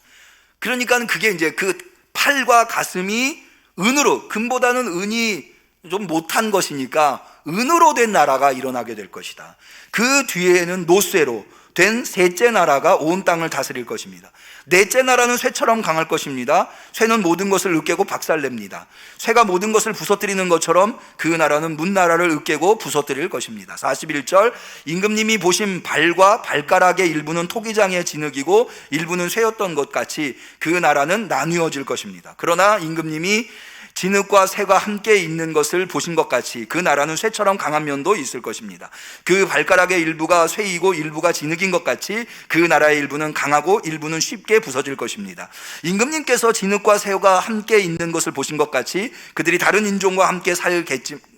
그러니까 그게 이제 그 팔과 가슴이 은으로, 금보다는 은이 좀 못한 것이니까 은으로 된 나라가 일어나게 될 것이다. 그 뒤에는 노쇠로 된 셋째 나라가 온 땅을 다스릴 것입니다. 넷째 나라는 쇠처럼 강할 것입니다. 쇠는 모든 것을 으깨고 박살냅니다. 쇠가 모든 것을 부서뜨리는 것처럼 그 나라는 문나라를 으깨고 부서뜨릴 것입니다. 41절, 임금님이 보신 발과 발가락의 일부는 토기장의 진흙이고 일부는 쇠였던 것 같이 그 나라는 나뉘어질 것입니다. 그러나 임금님이 진흙과 쇠가 함께 있는 것을 보신 것 같이 그 나라는 쇠처럼 강한 면도 있을 것입니다. 그 발가락의 일부가 쇠이고 일부가 진흙인 것 같이 그 나라의 일부는 강하고 일부는 쉽게 부서질 것입니다. 임금님께서 진흙과 쇠가 함께 있는 것을 보신 것 같이 그들이 다른 인종과 함께 살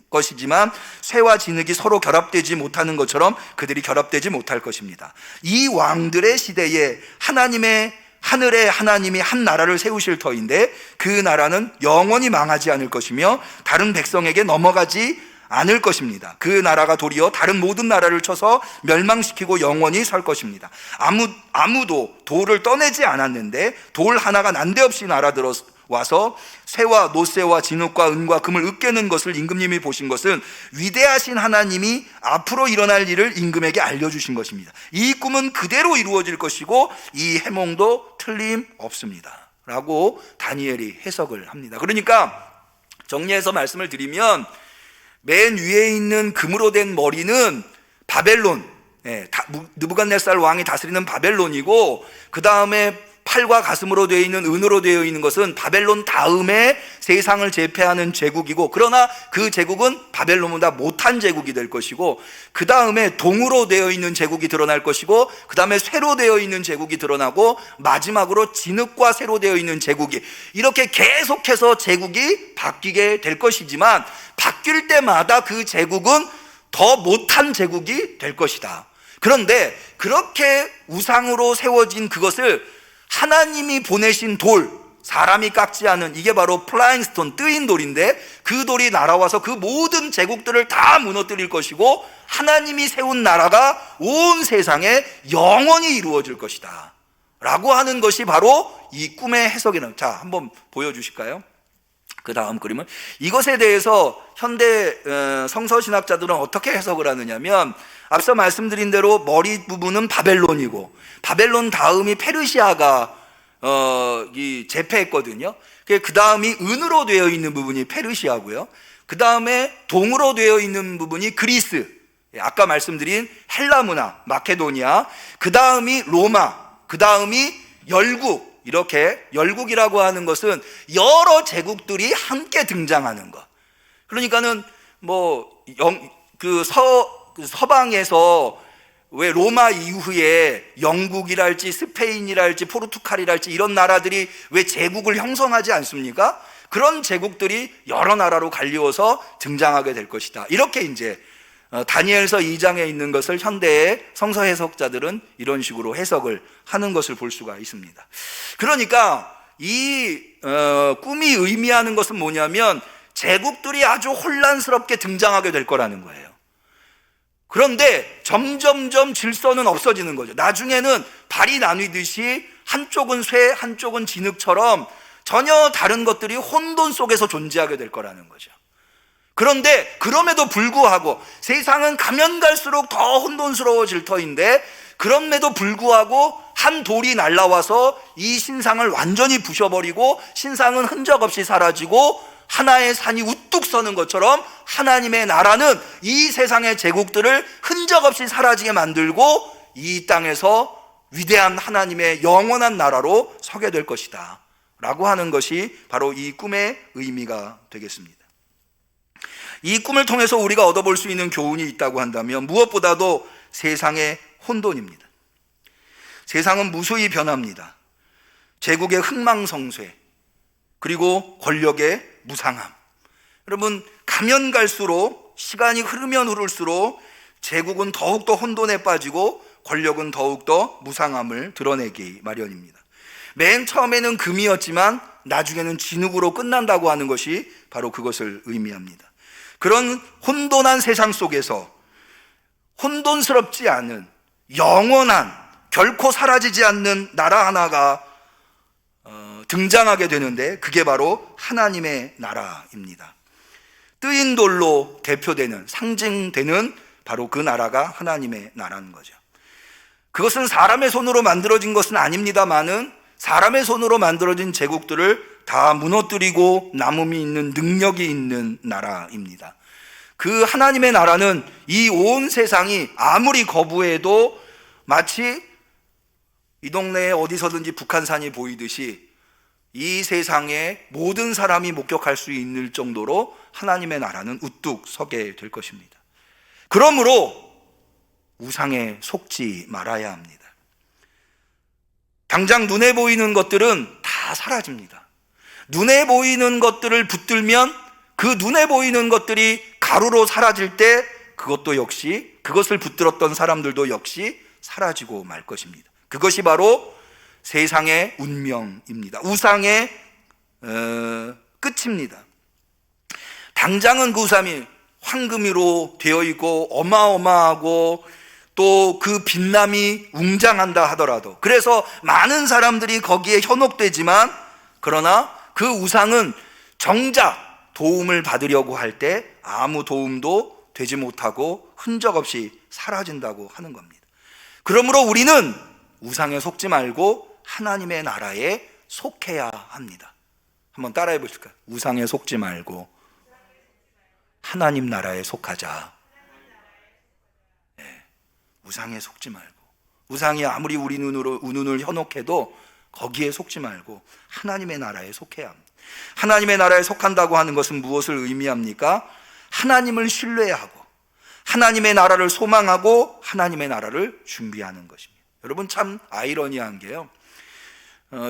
것이지만 쇠와 진흙이 서로 결합되지 못하는 것처럼 그들이 결합되지 못할 것입니다. 이 왕들의 시대에 하늘에 하나님이 한 나라를 세우실 터인데 그 나라는 영원히 망하지 않을 것이며 다른 백성에게 넘어가지 않을 것입니다. 그 나라가 도리어 다른 모든 나라를 쳐서 멸망시키고 영원히 설 것입니다. 아무도 돌을 떠내지 않았는데 돌 하나가 난데없이 날아들어와서 쇠와 노쇠와 진흙과 은과 금을 으깨는 것을 임금님이 보신 것은 위대하신 하나님이 앞으로 일어날 일을 임금에게 알려주신 것입니다. 이 꿈은 그대로 이루어질 것이고 이 해몽도 틀림없습니다 라고 다니엘이 해석을 합니다. 그러니까 정리해서 말씀을 드리면 맨 위에 있는 금으로 된 머리는 바벨론, 느부갓네살 왕이 다스리는 바벨론이고, 그 다음에 팔과 가슴으로 되어 있는 은으로 되어 있는 것은 바벨론 다음에 세상을 제패하는 제국이고, 그러나 그 제국은 바벨론보다 못한 제국이 될 것이고, 그 다음에 동으로 되어 있는 제국이 드러날 것이고, 그 다음에 쇠로 되어 있는 제국이 드러나고, 마지막으로 진흙과 쇠로 되어 있는 제국이, 이렇게 계속해서 제국이 바뀌게 될 것이지만 바뀔 때마다 그 제국은 더 못한 제국이 될 것이다. 그런데 그렇게 우상으로 세워진 그것을 하나님이 보내신 돌, 사람이 깎지 않은, 이게 바로 플라잉 스톤, 뜨인 돌인데 그 돌이 날아와서 그 모든 제국들을 다 무너뜨릴 것이고 하나님이 세운 나라가 온 세상에 영원히 이루어질 것이다 라고 하는 것이 바로 이 꿈의 해석이라는. 자, 한번 보여주실까요? 그 다음 그림은, 이것에 대해서 현대 성서신학자들은 어떻게 해석을 하느냐면, 앞서 말씀드린 대로 머리 부분은 바벨론이고 바벨론 다음이 페르시아가 제패했거든요. 그 다음이 은으로 되어 있는 부분이 페르시아고요. 그 다음에 동으로 되어 있는 부분이 그리스, 아까 말씀드린 헬라 문화, 마케도니아, 그 다음이 로마, 그 다음이 열국. 이렇게 열국이라고 하는 것은 여러 제국들이 함께 등장하는 것. 그러니까는 서방에서 왜 로마 이후에 영국이랄지 스페인이랄지 포르투갈이랄지 이런 나라들이 왜 제국을 형성하지 않습니까? 그런 제국들이 여러 나라로 갈리워서 등장하게 될 것이다. 이렇게 이제 다니엘서 2장에 있는 것을 현대의 성서 해석자들은 이런 식으로 해석을 하는 것을 볼 수가 있습니다. 그러니까 이 꿈이 의미하는 것은 뭐냐면 제국들이 아주 혼란스럽게 등장하게 될 거라는 거예요. 그런데 점점점 질서는 없어지는 거죠. 나중에는 발이 나뉘듯이 한쪽은 쇠, 한쪽은 진흙처럼 전혀 다른 것들이 혼돈 속에서 존재하게 될 거라는 거죠. 그런데 그럼에도 불구하고 세상은 가면 갈수록 더 혼돈스러워질 터인데, 그럼에도 불구하고 한 돌이 날라와서 이 신상을 완전히 부셔버리고 신상은 흔적 없이 사라지고 하나의 산이 우뚝 서는 것처럼 하나님의 나라는 이 세상의 제국들을 흔적 없이 사라지게 만들고 이 땅에서 위대한 하나님의 영원한 나라로 서게 될 것이다 라고 하는 것이 바로 이 꿈의 의미가 되겠습니다. 이 꿈을 통해서 우리가 얻어볼 수 있는 교훈이 있다고 한다면 무엇보다도 세상의 혼돈입니다. 세상은 무수히 변합니다. 제국의 흥망성쇠, 그리고 권력의 무상함. 여러분, 가면 갈수록, 시간이 흐르면 흐를수록 제국은 더욱더 혼돈에 빠지고 권력은 더욱더 무상함을 드러내기 마련입니다. 맨 처음에는 금이었지만 나중에는 진흙으로 끝난다고 하는 것이 바로 그것을 의미합니다. 그런 혼돈한 세상 속에서 혼돈스럽지 않은 영원한, 결코 사라지지 않는 나라 하나가 등장하게 되는데, 그게 바로 하나님의 나라입니다. 뜨인 돌로 대표되는, 상징되는 바로 그 나라가 하나님의 나라는 거죠. 그것은 사람의 손으로 만들어진 것은 아닙니다만은 사람의 손으로 만들어진 제국들을 다 무너뜨리고 남음이 있는, 능력이 있는 나라입니다. 그 하나님의 나라는 이 온 세상이 아무리 거부해도 마치 이 동네에 어디서든지 북한산이 보이듯이 이 세상에 모든 사람이 목격할 수 있을 정도로 하나님의 나라는 우뚝 서게 될 것입니다. 그러므로 우상에 속지 말아야 합니다. 당장 눈에 보이는 것들은 다 사라집니다. 눈에 보이는 것들을 붙들면 그 눈에 보이는 것들이 가루로 사라질 때 그것도 역시, 그것을 붙들었던 사람들도 역시 사라지고 말 것입니다. 그것이 바로 세상의 운명입니다. 우상의 끝입니다. 당장은 그 우상이 황금으로 되어 있고 어마어마하고 또 그 빛남이 웅장한다 하더라도, 그래서 많은 사람들이 거기에 현혹되지만, 그러나 그 우상은 정작 도움을 받으려고 할 때 아무 도움도 되지 못하고 흔적 없이 사라진다고 하는 겁니다. 그러므로 우리는 우상에 속지 말고 하나님의 나라에 속해야 합니다. 한번 따라해 보실까요? 우상에 속지 말고 하나님 나라에 속하자. 네, 우상에 속지 말고, 우상이 아무리 우리 눈을 현혹해도 거기에 속지 말고 하나님의 나라에 속해야 합니다. 하나님의 나라에 속한다고 하는 것은 무엇을 의미합니까? 하나님을 신뢰하고 하나님의 나라를 소망하고 하나님의 나라를 준비하는 것입니다. 여러분, 참 아이러니한 게요,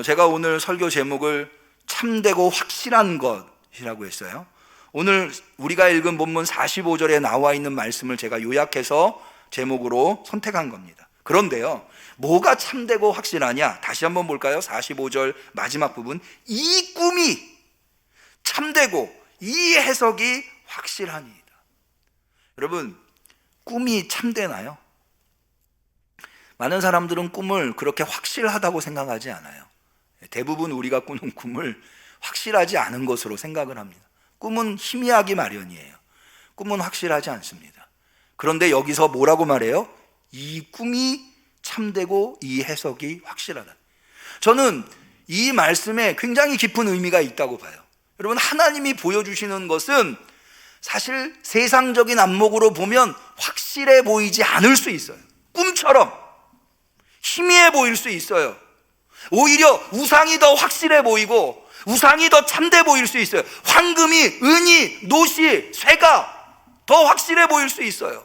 제가 오늘 설교 제목을 참되고 확실한 것이라고 했어요. 오늘 우리가 읽은 본문 45절에 나와 있는 말씀을 제가 요약해서 제목으로 선택한 겁니다. 그런데요, 뭐가 참되고 확실하냐? 다시 한번 볼까요? 45절 마지막 부분, 이 꿈이 참되고 이 해석이 확실하니이다. 여러분, 꿈이 참되나요? 많은 사람들은 꿈을 그렇게 확실하다고 생각하지 않아요. 대부분 우리가 꾸는 꿈을 확실하지 않은 것으로 생각을 합니다. 꿈은 희미하기 마련이에요. 꿈은 확실하지 않습니다. 그런데 여기서 뭐라고 말해요? 이 꿈이 참되고 이 해석이 확실하다. 저는 이 말씀에 굉장히 깊은 의미가 있다고 봐요. 여러분, 하나님이 보여주시는 것은 사실 세상적인 안목으로 보면 확실해 보이지 않을 수 있어요. 꿈처럼 희미해 보일 수 있어요. 오히려 우상이 더 확실해 보이고 우상이 더 참돼 보일 수 있어요. 황금이, 은이, 노시, 쇠가 더 확실해 보일 수 있어요.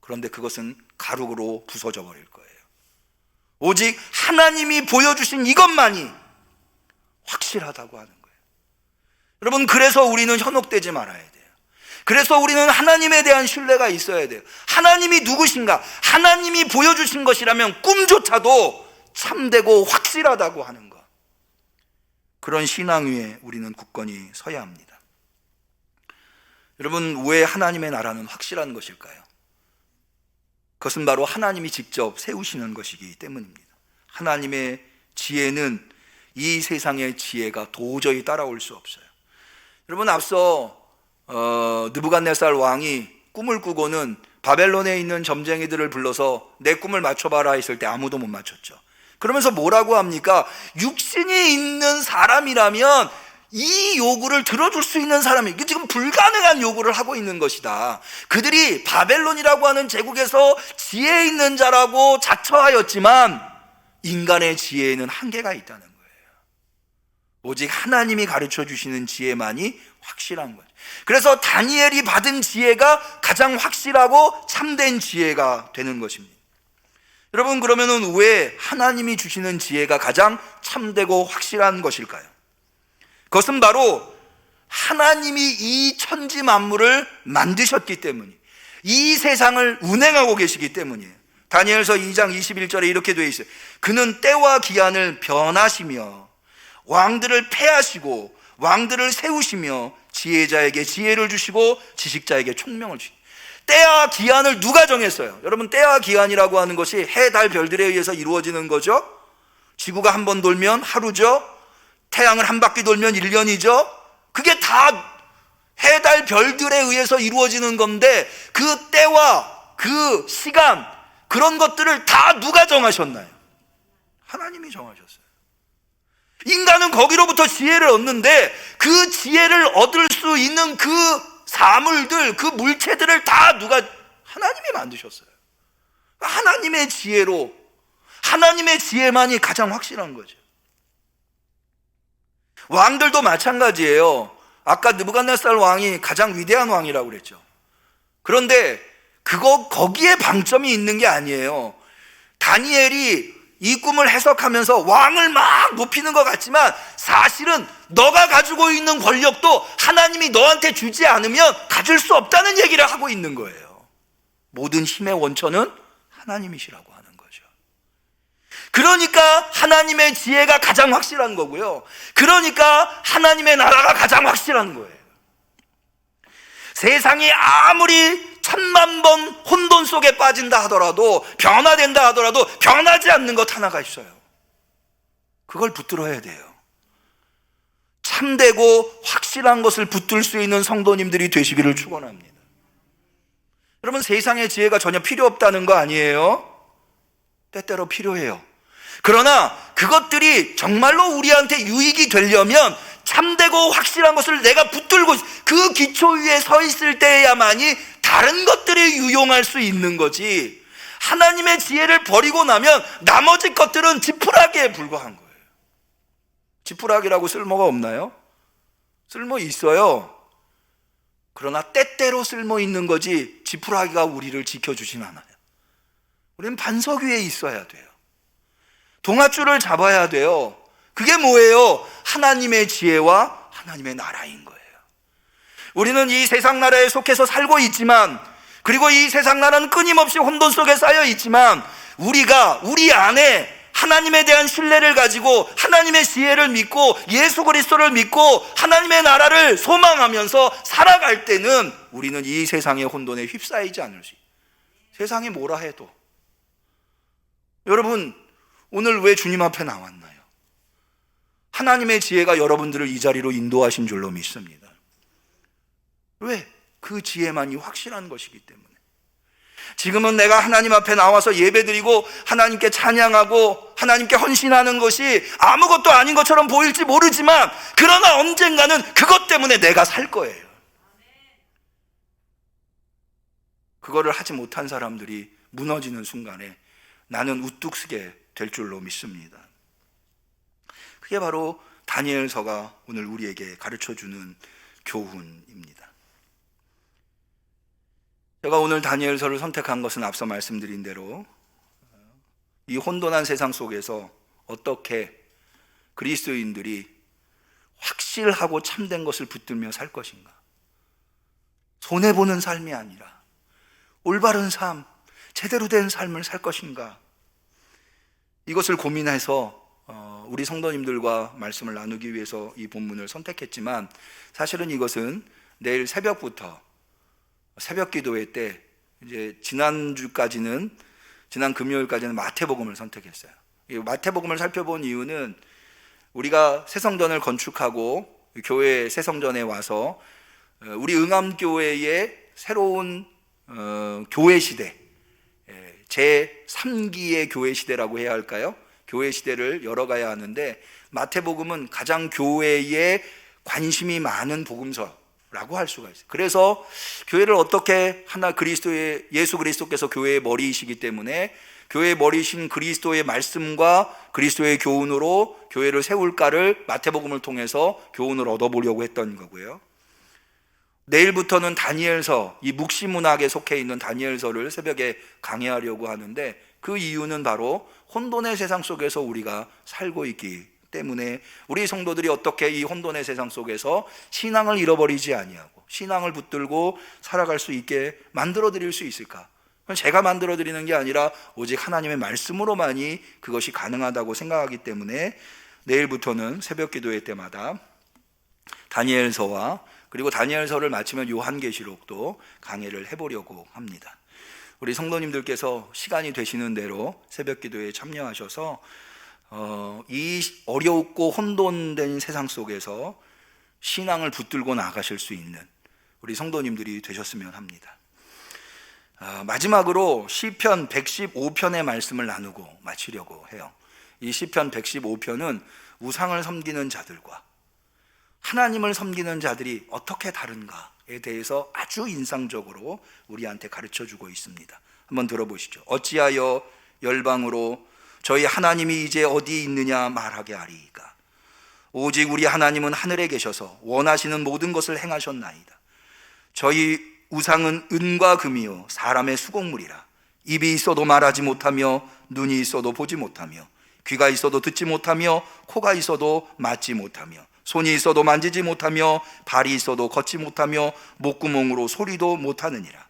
그런데 그것은 가루로 부서져 버릴 거예요. 오직 하나님이 보여주신 이것만이 확실하다고 하는 거예요. 여러분, 그래서 우리는 현혹되지 말아야 돼요. 그래서 우리는 하나님에 대한 신뢰가 있어야 돼요. 하나님이 누구신가? 하나님이 보여주신 것이라면 꿈조차도 참되고 확실하다고 하는 것, 그런 신앙 위에 우리는 굳건히 서야 합니다. 여러분, 왜 하나님의 나라는 확실한 것일까요? 그것은 바로 하나님이 직접 세우시는 것이기 때문입니다. 하나님의 지혜는 이 세상의 지혜가 도저히 따라올 수 없어요. 여러분, 앞서 느부갓네살 왕이 꿈을 꾸고는 바벨론에 있는 점쟁이들을 불러서 내 꿈을 맞춰봐라 했을 때 아무도 못 맞췄죠. 그러면서 뭐라고 합니까? 육신이 있는 사람이라면 이 요구를 들어줄 수 있는 사람이, 이게 지금 불가능한 요구를 하고 있는 것이다. 그들이 바벨론이라고 하는 제국에서 지혜 있는 자라고 자처하였지만 인간의 지혜에는 한계가 있다는 거예요. 오직 하나님이 가르쳐 주시는 지혜만이 확실한 거예요. 그래서 다니엘이 받은 지혜가 가장 확실하고 참된 지혜가 되는 것입니다. 여러분, 그러면은 왜 하나님이 주시는 지혜가 가장 참되고 확실한 것일까요? 그것은 바로 하나님이 이 천지 만물을 만드셨기 때문이에요. 이 세상을 운행하고 계시기 때문이에요. 다니엘서 2장 21절에 이렇게 되어 있어요. 그는 때와 기한을 변하시며 왕들을 패하시고 왕들을 세우시며 지혜자에게 지혜를 주시고 지식자에게 총명을 주시고. 때와 기한을 누가 정했어요? 여러분, 때와 기한이라고 하는 것이 해, 달, 별들에 의해서 이루어지는 거죠. 지구가 한 번 돌면 하루죠. 태양을 한 바퀴 돌면 1년이죠. 그게 다 해, 달, 별들에 의해서 이루어지는 건데 그 때와 그 시간, 그런 것들을 다 누가 정하셨나요? 하나님이 정하셨어요. 인간은 거기로부터 지혜를 얻는데 그 지혜를 얻을 수 있는 그 사물들, 그 물체들을 다 누가? 하나님이 만드셨어요. 하나님의 지혜로, 하나님의 지혜만이 가장 확실한 거죠. 왕들도 마찬가지예요. 아까 느부갓네살 왕이 가장 위대한 왕이라고 그랬죠. 그런데 거기에 방점이 있는 게 아니에요. 다니엘이 이 꿈을 해석하면서 왕을 막 높이는 것 같지만 사실은 너가 가지고 있는 권력도 하나님이 너한테 주지 않으면 가질 수 없다는 얘기를 하고 있는 거예요. 모든 힘의 원천은 하나님이시라고 하는 거죠. 그러니까 하나님의 지혜가 가장 확실한 거고요. 그러니까 하나님의 나라가 가장 확실한 거예요. 세상이 아무리 1000만 번 혼돈 속에 빠진다 하더라도, 변화된다 하더라도 변하지 않는 것 하나가 있어요. 그걸 붙들어야 돼요. 참되고 확실한 것을 붙들 수 있는 성도님들이 되시기를 축원합니다. 여러분, 세상의 지혜가 전혀 필요 없다는 거 아니에요. 때때로 필요해요. 그러나 그것들이 정말로 우리한테 유익이 되려면 참되고 확실한 것을 내가 붙들고 그 기초 위에 서 있을 때야만이 다른 것들이 유용할 수 있는 거지, 하나님의 지혜를 버리고 나면 나머지 것들은 지푸라기에 불과한 거예요. 지푸라기라고 쓸모가 없나요? 쓸모 있어요. 그러나 때때로 쓸모 있는 거지 지푸라기가 우리를 지켜주진 않아요. 우리는 반석 위에 있어야 돼요. 동아줄을 잡아야 돼요. 그게 뭐예요? 하나님의 지혜와 하나님의 나라인 거예요. 우리는 이 세상 나라에 속해서 살고 있지만, 그리고 이 세상 나라는 끊임없이 혼돈 속에 쌓여 있지만, 우리가 우리 안에 하나님에 대한 신뢰를 가지고 하나님의 지혜를 믿고 예수 그리스도를 믿고 하나님의 나라를 소망하면서 살아갈 때는 우리는 이 세상의 혼돈에 휩싸이지 않을 수 있어요. 세상이 뭐라 해도. 여러분, 오늘 왜 주님 앞에 나왔나요? 하나님의 지혜가 여러분들을 이 자리로 인도하신 줄로 믿습니다. 왜? 그 지혜만이 확실한 것이기 때문에. 지금은 내가 하나님 앞에 나와서 예배드리고 하나님께 찬양하고 하나님께 헌신하는 것이 아무것도 아닌 것처럼 보일지 모르지만, 그러나 언젠가는 그것 때문에 내가 살 거예요. 그거를 하지 못한 사람들이 무너지는 순간에 나는 우뚝 서게 될 줄로 믿습니다. 그게 바로 다니엘서가 오늘 우리에게 가르쳐주는 교훈입니다. 제가 오늘 다니엘서를 선택한 것은 앞서 말씀드린 대로 이 혼돈한 세상 속에서 어떻게 그리스도인들이 확실하고 참된 것을 붙들며 살 것인가, 손해보는 삶이 아니라 올바른 삶, 제대로 된 삶을 살 것인가, 이것을 고민해서 우리 성도님들과 말씀을 나누기 위해서 이 본문을 선택했지만, 사실은 이것은 내일 새벽부터 새벽 기도회 때 이제 지난 금요일까지는 마태복음을 선택했어요. 이 마태복음을 살펴본 이유는 우리가 새성전을 건축하고 교회 새성전에 와서 우리 응암교회의 새로운 교회 시대, 제3기의 교회 시대라고 해야 할까요? 교회 시대를 열어가야 하는데, 마태복음은 가장 교회에 관심이 많은 복음서라고 할 수가 있어요. 그래서 교회를 어떻게 하나, 예수 그리스도께서 교회의 머리이시기 때문에 교회의 머리이신 그리스도의 말씀과 그리스도의 교훈으로 교회를 세울까를 마태복음을 통해서 교훈을 얻어보려고 했던 거고요. 내일부터는 다니엘서, 이 묵시문학에 속해 있는 다니엘서를 새벽에 강해하려고 하는데, 그 이유는 바로 혼돈의 세상 속에서 우리가 살고 있기 때문에 우리 성도들이 어떻게 이 혼돈의 세상 속에서 신앙을 잃어버리지 아니하고 신앙을 붙들고 살아갈 수 있게 만들어 드릴 수 있을까? 제가 만들어 드리는 게 아니라 오직 하나님의 말씀으로만이 그것이 가능하다고 생각하기 때문에 내일부터는 새벽 기도회 때마다 다니엘서와, 그리고 다니엘서를 마치면 요한계시록도 강해를 해보려고 합니다. 우리 성도님들께서 시간이 되시는 대로 새벽 기도에 참여하셔서 이 어렵고 혼돈된 세상 속에서 신앙을 붙들고 나가실 수 있는 우리 성도님들이 되셨으면 합니다. 마지막으로 시편 115편의 말씀을 나누고 마치려고 해요. 이 시편 115편은 우상을 섬기는 자들과 하나님을 섬기는 자들이 어떻게 다른가에 대해서 아주 인상적으로 우리한테 가르쳐주고 있습니다. 한번 들어보시죠. 어찌하여 열방으로 저희 하나님이 이제 어디 있느냐 말하게 하리이까. 오직 우리 하나님은 하늘에 계셔서 원하시는 모든 것을 행하셨나이다. 저희 우상은 은과 금이요 사람의 수공물이라. 입이 있어도 말하지 못하며 눈이 있어도 보지 못하며 귀가 있어도 듣지 못하며 코가 있어도 맞지 못하며 손이 있어도 만지지 못하며 발이 있어도 걷지 못하며 목구멍으로 소리도 못하느니라.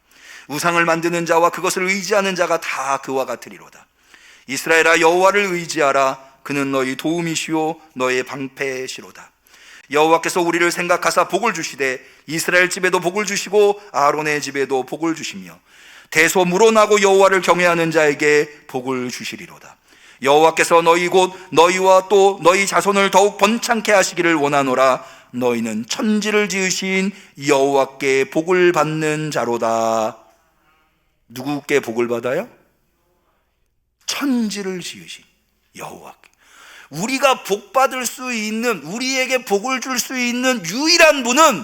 우상을 만드는 자와 그것을 의지하는 자가 다 그와 같으리로다. 이스라엘아, 여호와를 의지하라. 그는 너희 도움이시오 너의 방패시로다. 여호와께서 우리를 생각하사 복을 주시되 이스라엘 집에도 복을 주시고 아론의 집에도 복을 주시며 대소 물어나고 여호와를 경외하는 자에게 복을 주시리로다. 여호와께서 너희 곧 너희와 또 너희 자손을 더욱 번창케 하시기를 원하노라. 너희는 천지를 지으신 여호와께 복을 받는 자로다. 누구께 복을 받아요? 천지를 지으신 여호와께. 우리가 복 받을 수 있는, 우리에게 복을 줄 수 있는 유일한 분은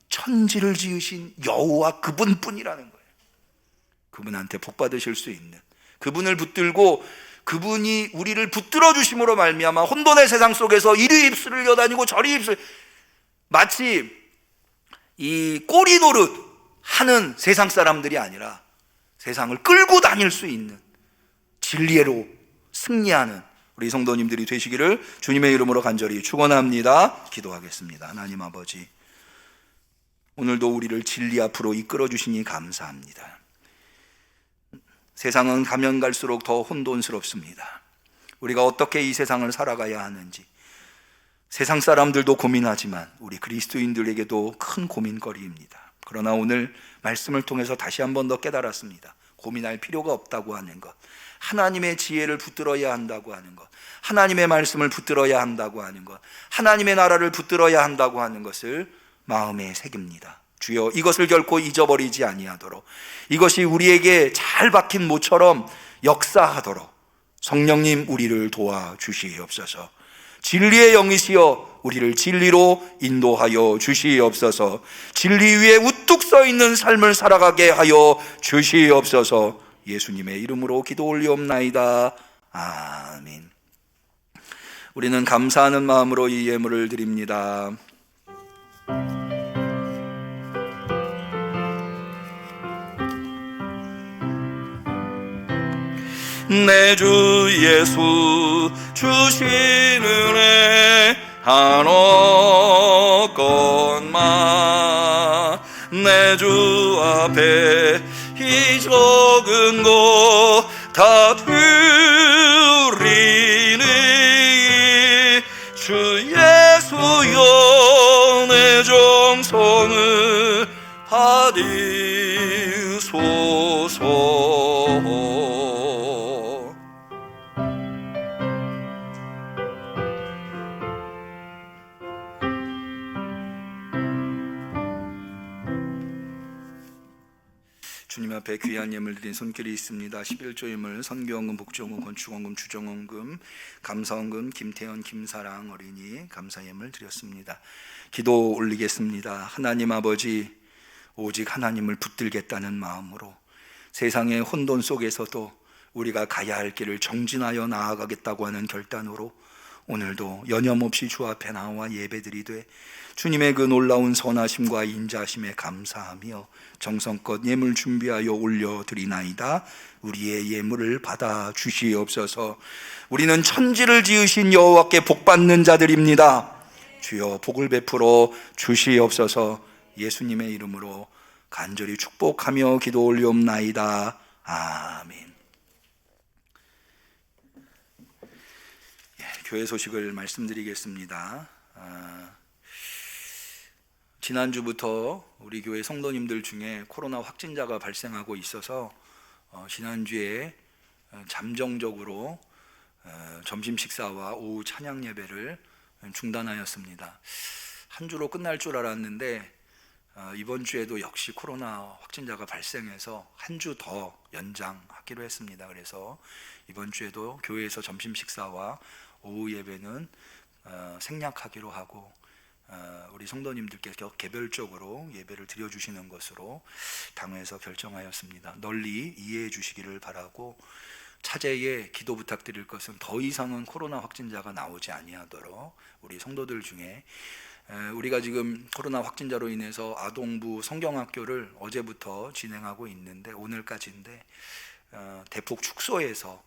천지를 지으신 여호와 그분뿐이라는 거예요. 그분한테 복 받으실 수 있는, 그분을 붙들고 그분이 우리를 붙들어 주심으로 말미암아 혼돈의 세상 속에서 이리 입술을 여다니고 저리 입술, 마치 이 꼬리 노릇 하는 세상 사람들이 아니라 세상을 끌고 다닐 수 있는 진리로 승리하는 우리 성도님들이 되시기를 주님의 이름으로 간절히 축원합니다. 기도하겠습니다. 하나님 아버지, 오늘도 우리를 진리 앞으로 이끌어 주시니 감사합니다. 세상은 가면 갈수록 더 혼돈스럽습니다. 우리가 어떻게 이 세상을 살아가야 하는지 세상 사람들도 고민하지만 우리 그리스도인들에게도 큰 고민거리입니다. 그러나 오늘 말씀을 통해서 다시 한 번 더 깨달았습니다. 고민할 필요가 없다고 하는 것, 하나님의 지혜를 붙들어야 한다고 하는 것, 하나님의 말씀을 붙들어야 한다고 하는 것, 하나님의 나라를 붙들어야 한다고 하는 것을 마음에 새깁니다. 주여, 이것을 결코 잊어버리지 아니하도록, 이것이 우리에게 잘 박힌 모처럼 역사하도록 성령님 우리를 도와주시옵소서. 진리의 영이시여 우리를 진리로 인도하여 주시옵소서. 진리 위에 우뚝 서 있는 삶을 살아가게 하여 주시옵소서. 예수님의 이름으로 기도 올리옵나이다. 아멘. 우리는 감사하는 마음으로 이 예물을 드립니다. 내 주 예수 주신 은혜 한없건만 내 주 앞에 이 적은 것 다 드리니 주 예수여 내 정성을 받으소서. 주님 앞에 귀한 예물 드린 손길이 있습니다. 11조 예물 선교원금, 복지원금, 건축원금, 주정원금, 감사원금, 김태현, 김사랑 어린이 감사 예물 드렸습니다. 기도 올리겠습니다. 하나님 아버지, 오직 하나님을 붙들겠다는 마음으로 세상의 혼돈 속에서도 우리가 가야 할 길을 정진하여 나아가겠다고 하는 결단으로 오늘도 여념없이 주 앞에 나와 예배드리되 주님의 그 놀라운 선하심과 인자하심에 감사하며 정성껏 예물 준비하여 올려드리나이다. 우리의 예물을 받아 주시옵소서. 우리는 천지를 지으신 여호와께 복받는 자들입니다. 주여 복을 베풀어 주시옵소서. 예수님의 이름으로 간절히 축복하며 기도 올리옵나이다. 아멘. 교회 소식을 말씀드리겠습니다. 지난주부터 우리 교회 성도님들 중에 코로나 확진자가 발생하고 있어서 지난주에 잠정적으로 점심 식사와 오후 찬양 예배를 중단하였습니다. 한 주로 끝날 줄 알았는데 이번 주에도 역시 코로나 확진자가 발생해서 한 주 더 연장하기로 했습니다. 그래서 이번 주에도 교회에서 점심 식사와 오후 예배는 생략하기로 하고 우리 성도님들께 개별적으로 예배를 드려주시는 것으로 당회에서 결정하였습니다. 널리 이해해 주시기를 바라고 차제에 기도 부탁드릴 것은 더 이상은 코로나 확진자가 나오지 아니하도록 우리 성도들 중에 우리가 지금 코로나 확진자로 인해서 아동부 성경학교를 어제부터 진행하고 있는데 오늘까지인데 대폭 축소해서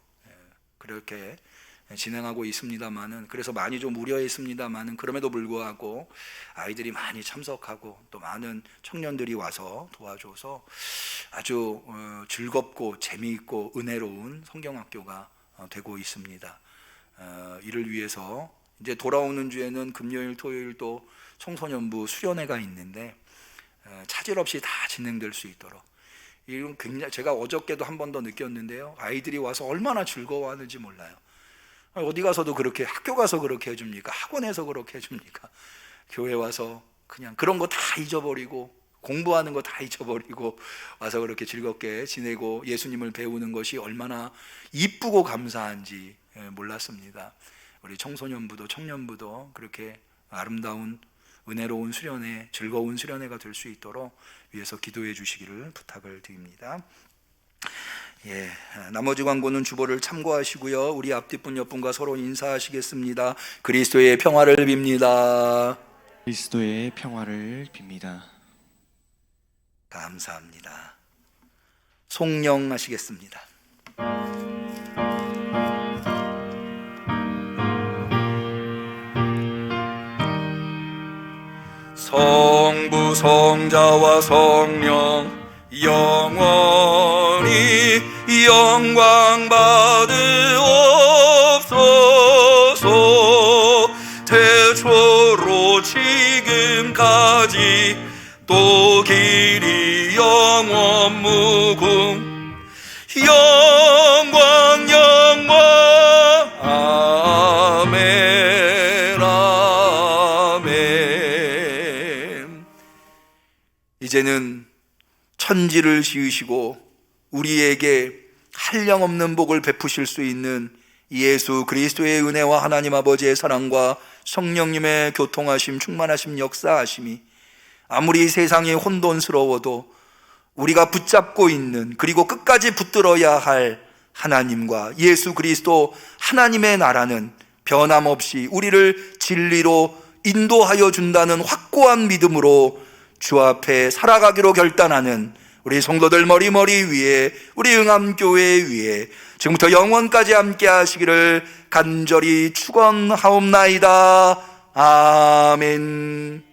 그렇게 진행하고 있습니다만은 그래서 많이 좀 우려했습니다만은 그럼에도 불구하고 아이들이 많이 참석하고 또 많은 청년들이 와서 도와줘서 아주 즐겁고 재미있고 은혜로운 성경학교가 되고 있습니다. 이를 위해서 이제 돌아오는 주에는 금요일, 토요일 또 청소년부 수련회가 있는데 차질 없이 다 진행될 수 있도록 이건 굉장히 제가 어저께도 한 번 더 느꼈는데요. 아이들이 와서 얼마나 즐거워하는지 몰라요. 어디 가서도 그렇게 학교 가서 그렇게 해줍니까? 학원에서 그렇게 해줍니까? 교회 와서 그냥 그런 거 다 잊어버리고 공부하는 거 다 잊어버리고 와서 그렇게 즐겁게 지내고 예수님을 배우는 것이 얼마나 이쁘고 감사한지 몰랐습니다. 우리 청소년부도 청년부도 그렇게 아름다운 은혜로운 수련회, 즐거운 수련회가 될 수 있도록 위해서 기도해 주시기를 부탁을 드립니다. 나머지 광고는 주보를 참고하시고요. 우리 앞뒷분 옆분과 서로 인사하시겠습니다. 그리스도의 평화를 빕니다. 그리스도의 평화를 빕니다. 감사합니다. 송영하시겠습니다. 성부 성자와 성령 영원히 영광 받으옵소서. 태초로 지금까지 또 길이 영원 무궁 영광 아멘 아멘. 이제는 천지를 지으시고 우리에게 한량없는 복을 베푸실 수 있는 예수 그리스도의 은혜와 하나님 아버지의 사랑과 성령님의 교통하심, 충만하심, 역사하심이 아무리 세상이 혼돈스러워도 우리가 붙잡고 있는 그리고 끝까지 붙들어야 할 하나님과 예수 그리스도 하나님의 나라는 변함없이 우리를 진리로 인도하여 준다는 확고한 믿음으로 주 앞에 살아가기로 결단하는 우리 성도들 머리머리 위에, 우리 응암교회 위에 지금부터 영원까지 함께 하시기를 간절히 축원하옵나이다. 아멘.